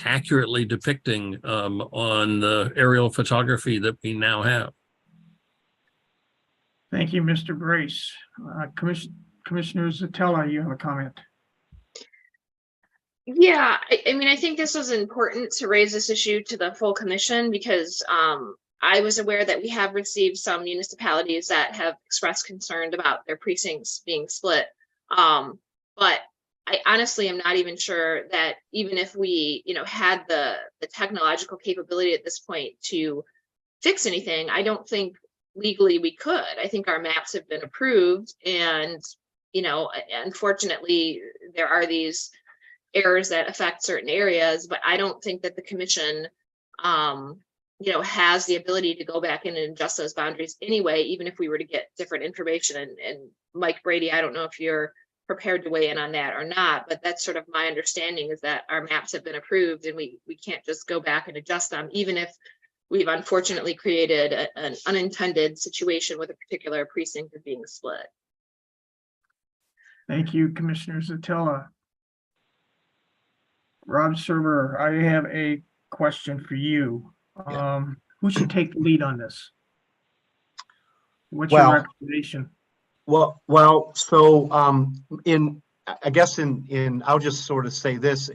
accurately depicting on the aerial photography that we now have. Thank you, Mr. Brace. Commissioner Zatella, you have a comment. Yeah, I mean, I think this was important to raise this issue to the full commission because I was aware that we have received some municipalities that have expressed concern about their precincts being split. But I honestly am not even sure that even if we, had the technological capability at this point to fix anything, I don't think legally we could. I think our maps have been approved, and unfortunately there are these errors that affect certain areas, but I don't think that the commission has the ability to go back in and adjust those boundaries anyway, even if we were to get different information. And Mike Brady, I don't know if you're prepared to weigh in on that or not, but that's sort of my understanding, is that our maps have been approved and we can't just go back and adjust them, even if we've unfortunately created an unintended situation with a particular precinct being split. Thank you, Commissioner Zatilla. Rob Server, I have a question for you. Who should take the lead on this? What's your Well, recommendation? So I guess I'll just sort of say this,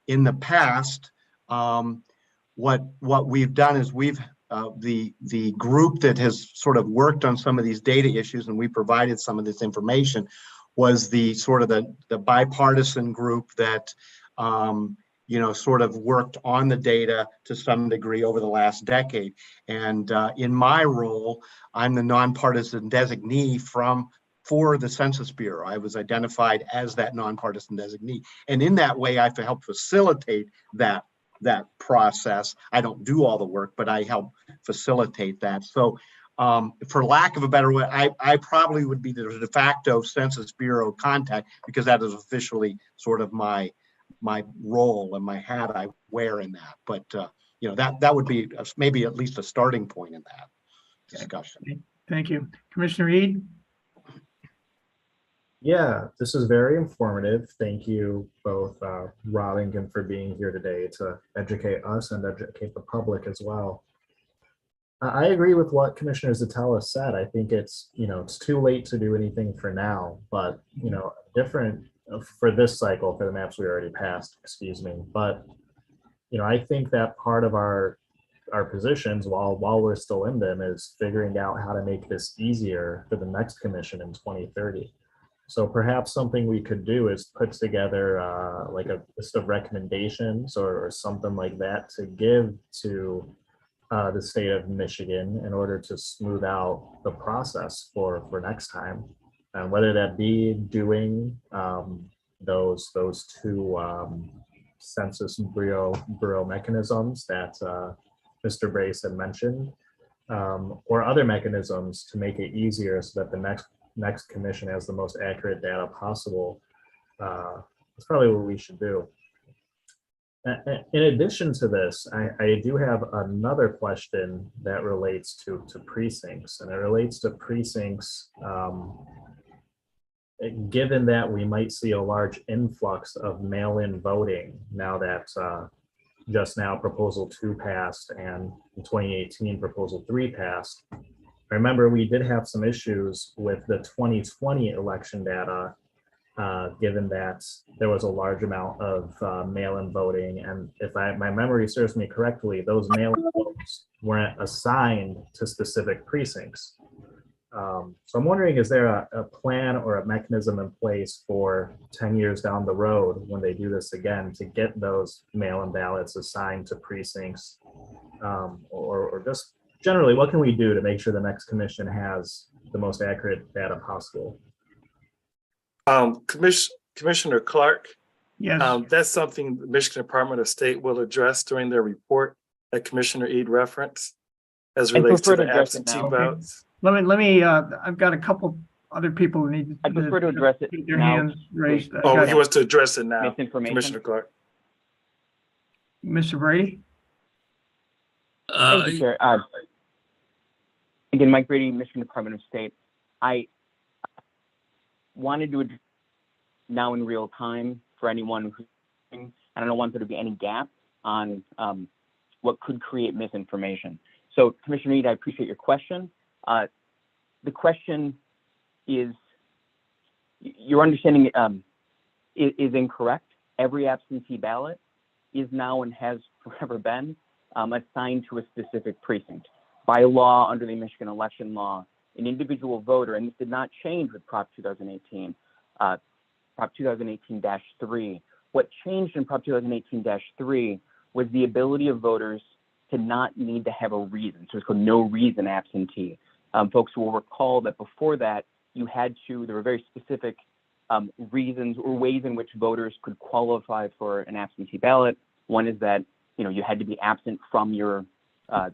in the past, what we've done is the group that has sort of worked on some of these data issues, and we provided some of this information, was the sort of the bipartisan group that sort of worked on the data to some degree over the last decade. And in my role, I'm the nonpartisan designee for the Census Bureau. I was identified as that nonpartisan designee, and in that way, I help facilitate that process. I don't do all the work, but I help facilitate that. So, for lack of a better way, I probably would be the de facto Census Bureau contact, because that is officially sort of my role and my hat I wear in that. But that would be maybe at least a starting point in that discussion. Thank you. Commissioner Ede? Yeah, this is very informative. Thank you both, Rob and Kim, for being here today to educate us and educate the public as well. I agree with what Commissioner Zatella said. I think it's too late to do anything for now, but different for this cycle, for the maps we already passed, excuse me. But I think that part of our positions while we're still in them is figuring out how to make this easier for the next commission in 2030. So perhaps something we could do is put together like a list of recommendations or something like that to give to the state of Michigan in order to smooth out the process for next time. And whether that be doing those two Census Bureau mechanisms that Mr. Brace had mentioned, or other mechanisms to make it easier so that the next commission has the most accurate data possible. That's probably what we should do. In addition to this, I do have another question that relates to precincts, and it relates to precincts given that we might see a large influx of mail-in voting now that just now Proposal 2 passed and in 2018 Proposal 3 passed. Remember, we did have some issues with the 2020 election data, given that there was a large amount of mail-in voting. And if my memory serves me correctly, those mail-in votes weren't assigned to specific precincts. So I'm wondering, is there a plan or a mechanism in place for 10 years down the road when they do this again to get those mail-in ballots assigned to precincts, or just generally, what can we do to make sure the next commission has the most accurate data possible? Commissioner Clark, yes, that's something the Michigan Department of State will address during their report that Commissioner Ede referenced as relates to the absentee ballots. Let me. I've got a couple other people who need. I prefer to address it their now. hands raised. Oh, he wants to address it now. Misinformation. Commissioner Clark. Mr. Brady. Thank you, Chair. Again, Mike Brady, Michigan Department of State. I wanted to now in real time for anyone who's, and I don't want there to be any gap on what could create misinformation. So, Commissioner Ede, I appreciate your question. The question is, your understanding is incorrect. Every absentee ballot is now and has forever been assigned to a specific precinct. By law, under the Michigan election law, an individual voter, and this did not change with Prop 2018, Prop 2018-3. What changed in Prop 2018-3 was the ability of voters to not need to have a reason. So it's called no reason absentee. Folks will recall that before that, there were very specific reasons or ways in which voters could qualify for an absentee ballot. One is that, you had to be absent from your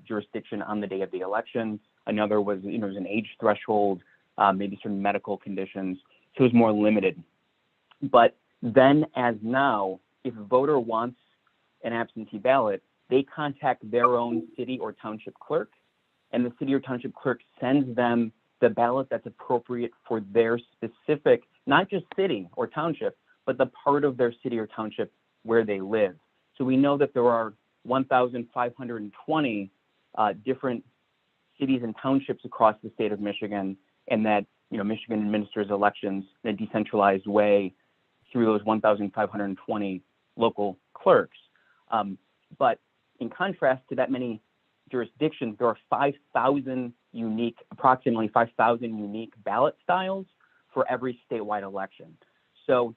jurisdiction on the day of the election. Another was, was an age threshold, maybe certain medical conditions. So it was more limited. But then as now, if a voter wants an absentee ballot, they contact their own city or township clerk, and the city or township clerk sends them the ballot that's appropriate for their specific, not just city or township, but the part of their city or township where they live. So we know that there are 1,520 different cities and townships across the state of Michigan, and that Michigan administers elections in a decentralized way through those 1,520 local clerks. But in contrast to that many jurisdictions, there are 5,000 unique, approximately 5,000 unique ballot styles for every statewide election. So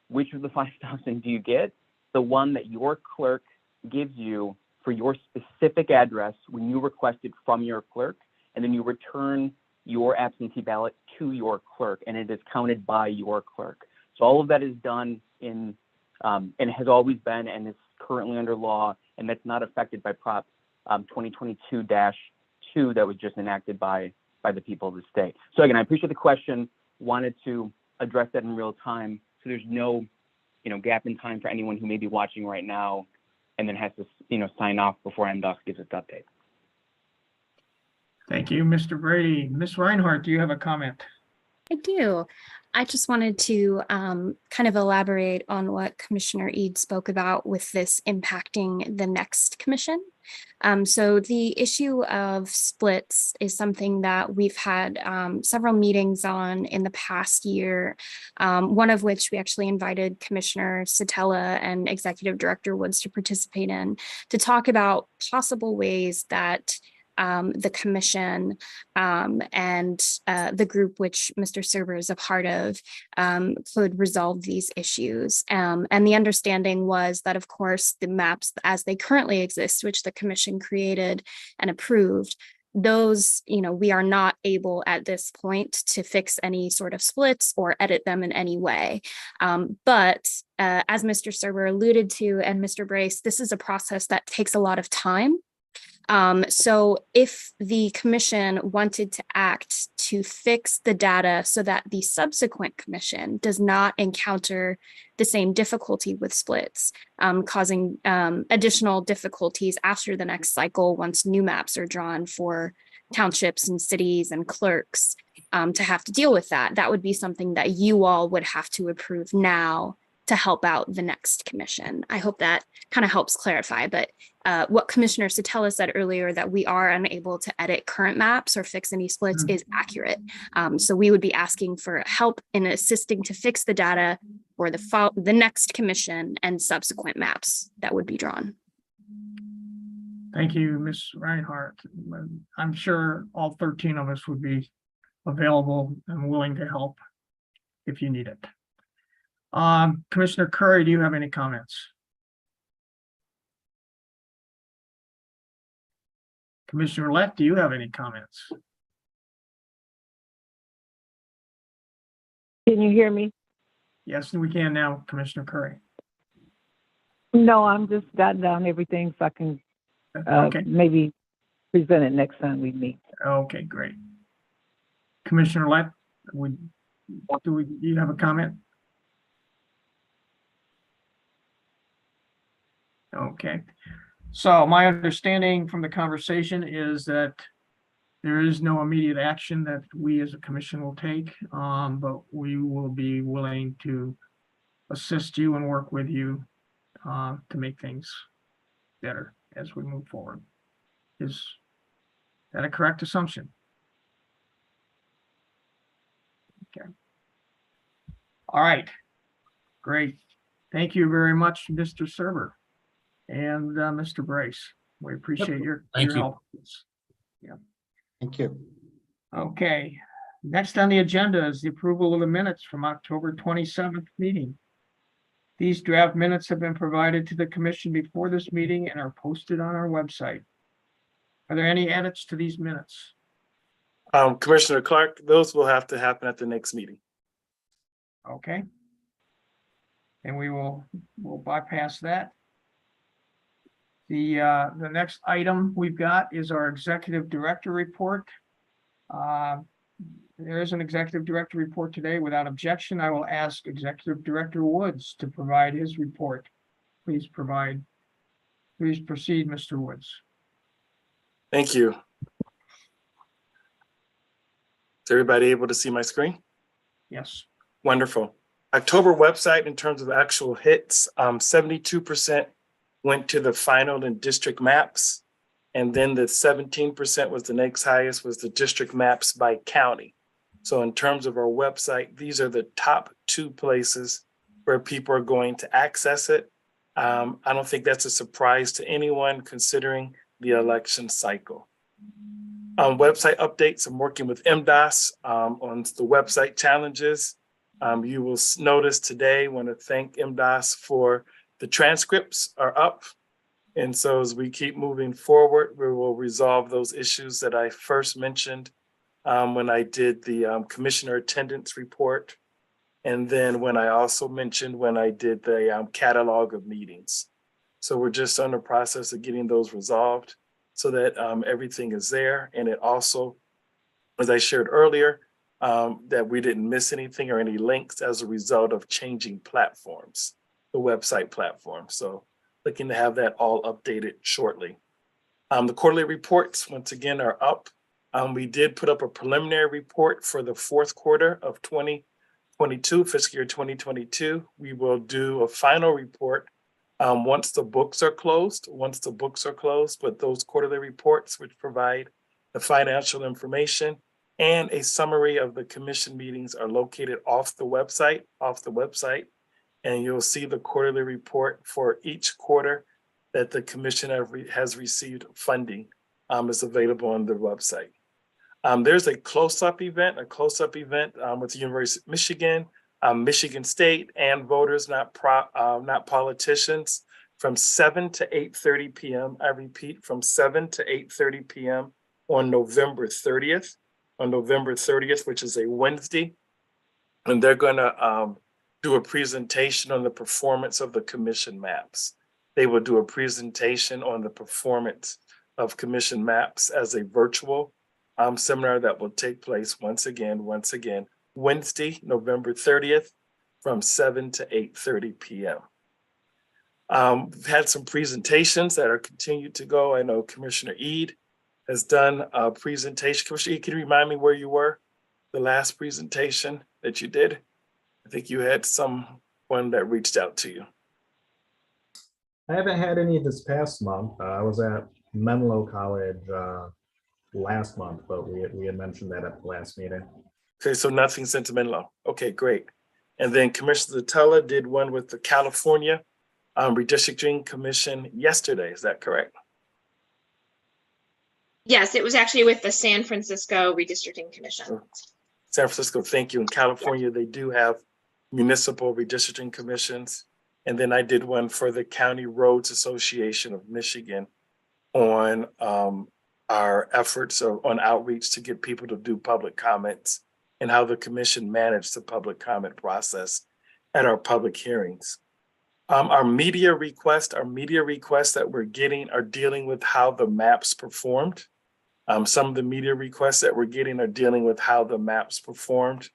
which of the 5,000 do you get? The one that your clerk gives you for your specific address when you request it from your clerk, and then you return your absentee ballot to your clerk, and it is counted by your clerk. So all of that is done in, and has always been, and is currently under law, and that's not affected by Prop 2022-2 that was just enacted by the people of the state. So again, I appreciate the question, wanted to address that in real time, so there's no gap in time for anyone who may be watching right now and then has to sign off before MDOS gives its update. Thank you, Mr. Brady. Ms. Reinhardt, do you have a comment? I do. I just wanted to kind of elaborate on what Commissioner Eade spoke about with this impacting the next commission. So the issue of splits is something that we've had several meetings on in the past year, one of which we actually invited Commissioner Satella and Executive Director Woods to participate in, to talk about possible ways that the commission and the group which Mr. Serber is a part of could resolve these issues. And the understanding was that, of course, the maps as they currently exist, which the commission created and approved, those, we are not able at this point to fix any sort of splits or edit them in any way. But as Mr. Serber alluded to, and Mr. Brace, this is a process that takes a lot of time. So if the commission wanted to act to fix the data so that the subsequent commission does not encounter the same difficulty with splits, causing additional difficulties after the next cycle once new maps are drawn for townships and cities and clerks to have to deal with that, that would be something that you all would have to approve now to help out the next commission. I hope that kind of helps clarify, but what Commissioner Satella said earlier, that we are unable to edit current maps or fix any splits, is accurate. So we would be asking for help in assisting to fix the data for the next commission and subsequent maps that would be drawn. Thank you, Ms. Reinhardt. I'm sure all 13 of us would be available and willing to help if you need it. Commissioner Curry, do you have any comments? Commissioner Lett, do you have any comments? Can you hear me? Yes, we can now, Commissioner Curry. No, I'm just jotting down everything so I can maybe present it next time we meet. Okay, great. Commissioner Lett, do you have a comment? Okay, so my understanding from the conversation is that there is no immediate action that we as a commission will take, but we will be willing to assist you and work with you to make things better as we move forward. Is that a correct assumption? Okay. All right, great. Thank you very much, Mr. Serber. And Mr. Brace, we appreciate your help. Yeah. Thank you. Okay, next on the agenda is the approval of the minutes from October 27th meeting. These draft minutes have been provided to the commission before this meeting and are posted on our website. Are there any edits to these minutes? Commissioner Clark, those will have to happen at the next meeting. Okay. And we'll bypass that. The next item we've got is our executive director report. There is an executive director report today. Without objection, I will ask Executive Director Woods to provide his report. Please proceed, Mr. Woods. Thank you. Is everybody able to see my screen? Yes. Wonderful. October website in terms of actual hits, 72% went to the final and district maps. And then the 17% was the next highest, was the district maps by county. So in terms of our website, these are the top 2 places where people are going to access it. I don't think that's a surprise to anyone considering the election cycle. Website updates, I'm working with MDOS on the website challenges. You will notice today, I want to thank MDOS for the transcripts are up. And so as we keep moving forward, we will resolve those issues that I first mentioned when I did the commissioner attendance report. And then when I also mentioned when I did the catalog of meetings. So we're just on the process of getting those resolved so that everything is there. And it also, as I shared earlier, that we didn't miss anything or any links as a result of changing platforms, the website platform. So looking to have that all updated shortly. The quarterly reports, once again, are up. We did put up a preliminary report for the 4th quarter of 2022, fiscal year 2022. We will do a final report once the books are closed. But those quarterly reports, which provide the financial information and a summary of the commission meetings, are located off the website. And you'll see the quarterly report for each quarter that the commission has received funding is available on the website. There's a close-up event with the University of Michigan, Michigan State, and voters, not politicians, from 7 to 8:30 p.m. I repeat, from 7 to 8:30 p.m. on November 30th. Which is a Wednesday, and they're going to do a presentation on the performance of the commission maps. They will do a presentation on the performance of commission maps as a virtual seminar that will take place once again, Wednesday, November 30th from 7 to 8:30 p.m. We've had some presentations that are continued to go. I know Commissioner Eid has done a presentation. Commissioner Eid, can you remind me where you were the last presentation that you did? I think you had someone that reached out to you. I haven't had any this past month. I was at Menlo College last month, but we had mentioned that at the last meeting. Okay, so nothing since Menlo. Okay, great. And then Commissioner Zatella did one with the California Redistricting Commission yesterday. Is that correct? Yes, it was actually with the San Francisco Redistricting Commission. San Francisco, thank you. In California, they do have municipal redistricting commissions. And then I did one for the County Roads Association of Michigan on our efforts on outreach to get people to do public comments and how the commission managed the public comment process at our public hearings. Our media requests that we're getting are dealing with how the maps performed. Some of the media requests that we're getting are dealing with how the maps performed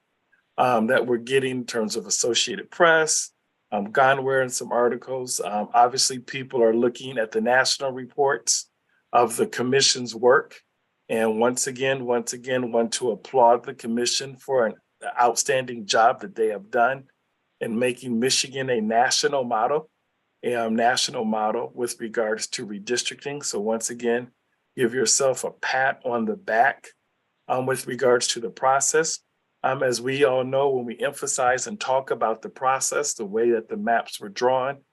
that we're getting in terms of Associated Press, Gonware, and some articles. Obviously, people are looking at the national reports of the commission's work. And once again, want to applaud the commission for an outstanding job that they have done in making Michigan a national model with regards to redistricting. So once again, give yourself a pat on the back with regards to the process. As we all know, when we emphasize and talk about the process, the way that the maps were drawn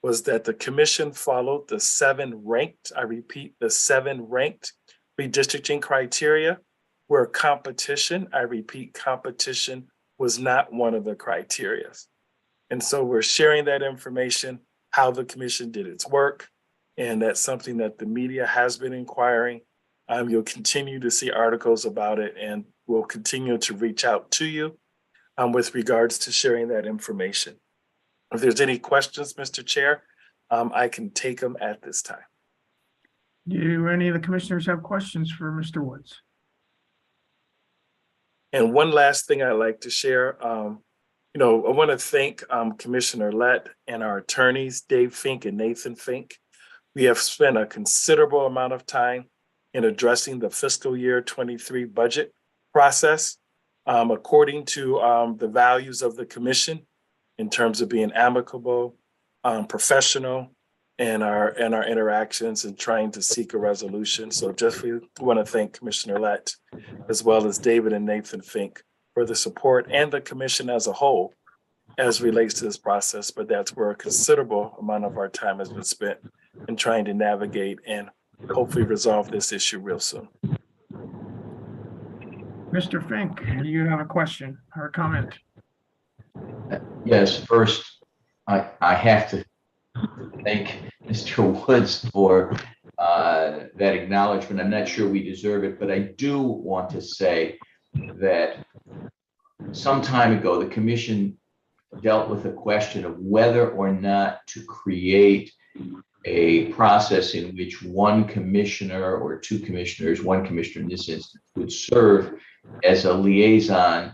was that the commission followed the 7 ranked, I repeat, the 7 ranked redistricting criteria, where competition, I repeat, competition was not one of the criteria. And so we're sharing that information, how the commission did its work, and that's something that the media has been inquiring. You'll continue to see articles about it, and we'll continue to reach out to you with regards to sharing that information. If there's any questions, Mr. Chair, I can take them at this time. Do any of the commissioners have questions for Mr. Woods? And one last thing I'd like to share, I want to thank Commissioner Lett and our attorneys, Dave Fink and Nathan Fink. We have spent a considerable amount of time in addressing the fiscal year 23 budget process according to the values of the commission in terms of being amicable, professional, and our interactions and trying to seek a resolution. So just we want to thank Commissioner Lett, as well as David and Nathan Fink, for the support, and the commission as a whole as relates to this process. But that's where a considerable amount of our time has been spent in trying to navigate and hopefully resolve this issue real soon. Mr. Fink, do you have a question or a comment? Yes, first, I have to thank Mr. Woods for that acknowledgement. I'm not sure we deserve it, but I do want to say that some time ago, the commission dealt with a question of whether or not to create a process in which one commissioner or two commissioners, one commissioner in this instance, would serve as a liaison,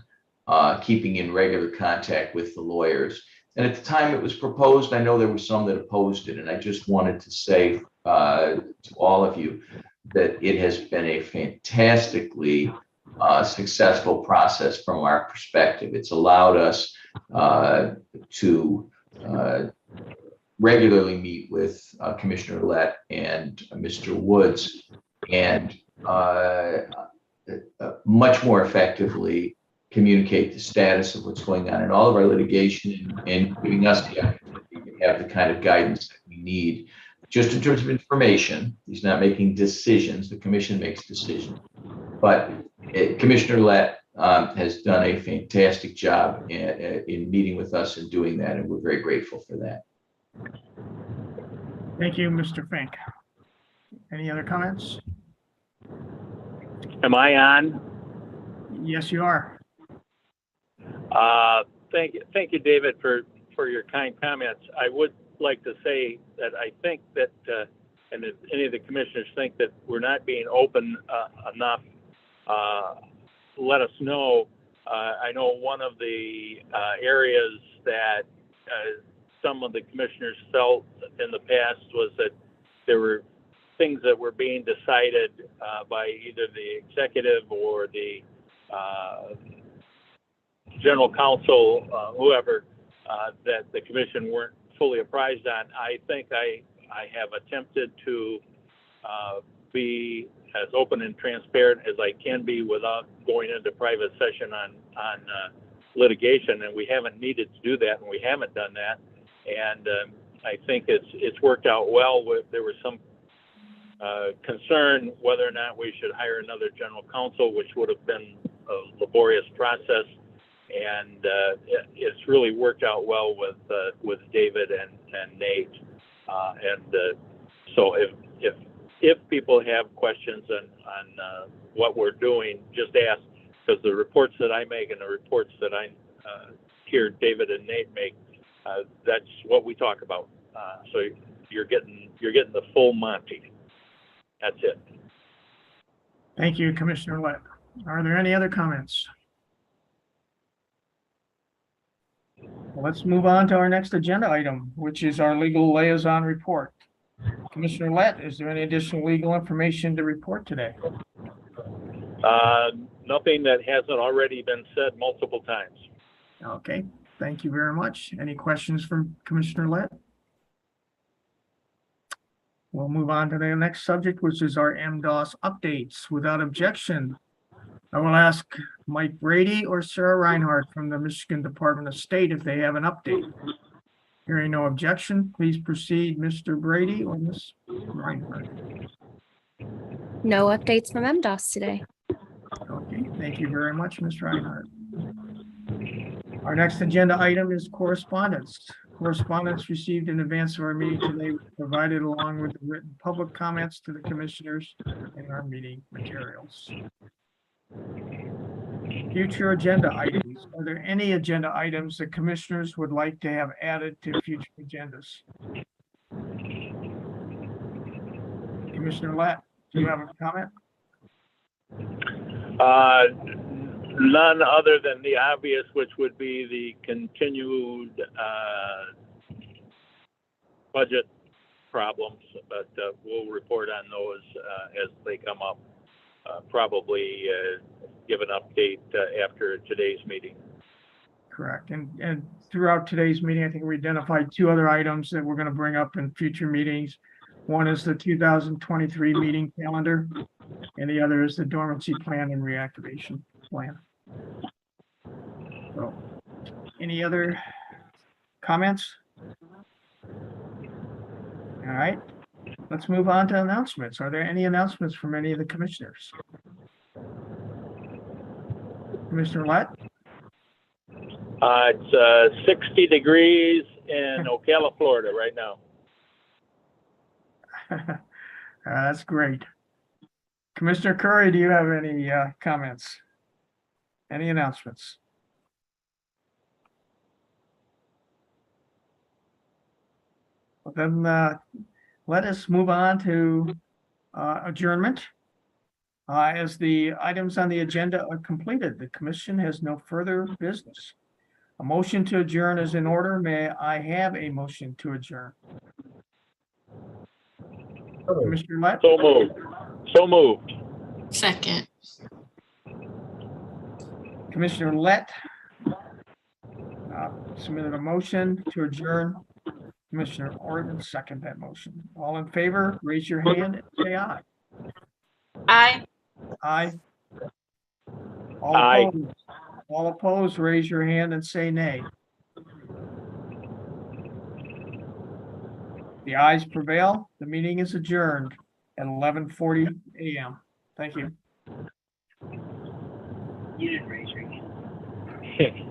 keeping in regular contact with the lawyers. And at the time it was proposed, I know there were some that opposed it, and I just wanted to say to all of you that it has been a fantastically successful process from our perspective. It's allowed us to regularly meet with Commissioner Lett and Mr. Woods, and much more effectively communicate the status of what's going on in all of our litigation, and giving us the opportunity to have the kind of guidance that we need. Just in terms of information, he's not making decisions, the commission makes decisions. But Commissioner Lett has done a fantastic job in meeting with us and doing that, and we're very grateful for that. Thank you, Mr. Fink. Any other comments? Am I on? Yes, you are. Thank you, David, for your kind comments. I would like to say that I think that, and if any of the commissioners think that we're not being open enough, let us know. I know one of the areas that some of the commissioners felt in the past was that there were things that were being decided by either the executive or the general counsel, whoever, that the commission weren't fully apprised on. I think I have attempted to be as open and transparent as I can be without going into private session on litigation, and we haven't needed to do that, and we haven't done that. And I think it's worked out well. There was some concern whether or not we should hire another general counsel, which would have been a laborious process. And it's really worked out well with David and Nate. So if people have questions on what we're doing, just ask, because the reports that I make and the reports that I hear David and Nate make, that's what we talk about. So you're getting the full Monty. That's it. Thank you, Commissioner Lett. Are there any other comments? Well, let's move on to our next agenda item, which is our legal liaison report. Commissioner Lett, is there any additional legal information to report today? Nothing that hasn't already been said multiple times. Okay, thank you very much. Any questions from Commissioner Lett? We'll move on to the next subject, which is our MDOS updates. Without objection, I will ask Mike Brady or Sarah Reinhardt from the Michigan Department of State if they have an update. Hearing no objection, please proceed, Mr. Brady or Ms. Reinhardt. No updates from MDOS today. Okay, thank you very much, Ms. Reinhardt. Our next agenda item is correspondence. Correspondence received in advance of our meeting today was provided along with the written public comments to the commissioners in our meeting materials. Future agenda items. Are there any agenda items that commissioners would like to have added to future agendas? Commissioner Lett, do you have a comment? None other than the obvious, which would be the continued budget problems, but we'll report on those as they come up. Probably give an update after today's meeting. Correct. And throughout today's meeting, I think we identified two other items that we're going to bring up in future meetings. One is the 2023 meeting calendar, and the other is the dormancy plan and reactivation plan. So, any other comments? All right, let's move on to announcements. Are there any announcements from any of the commissioners? Commissioner Lett? It's 60 degrees in Ocala, Florida right now. That's great. Commissioner Curry, do you have any comments? Any announcements? Well, then let us move on to adjournment. As the items on the agenda are completed, the commission has no further business. A motion to adjourn is in order. May I have a motion to adjourn? Commissioner Lett? So moved. So moved. Second. Commissioner Lett submitted a motion to adjourn. Commissioner Orton seconded that motion. All in favor, raise your hand and say aye. Aye. Aye. All Aye. opposed? All opposed, raise your hand and say nay. The ayes prevail. The meeting is adjourned at 11:40 a.m. Thank you. You didn't raise your hand.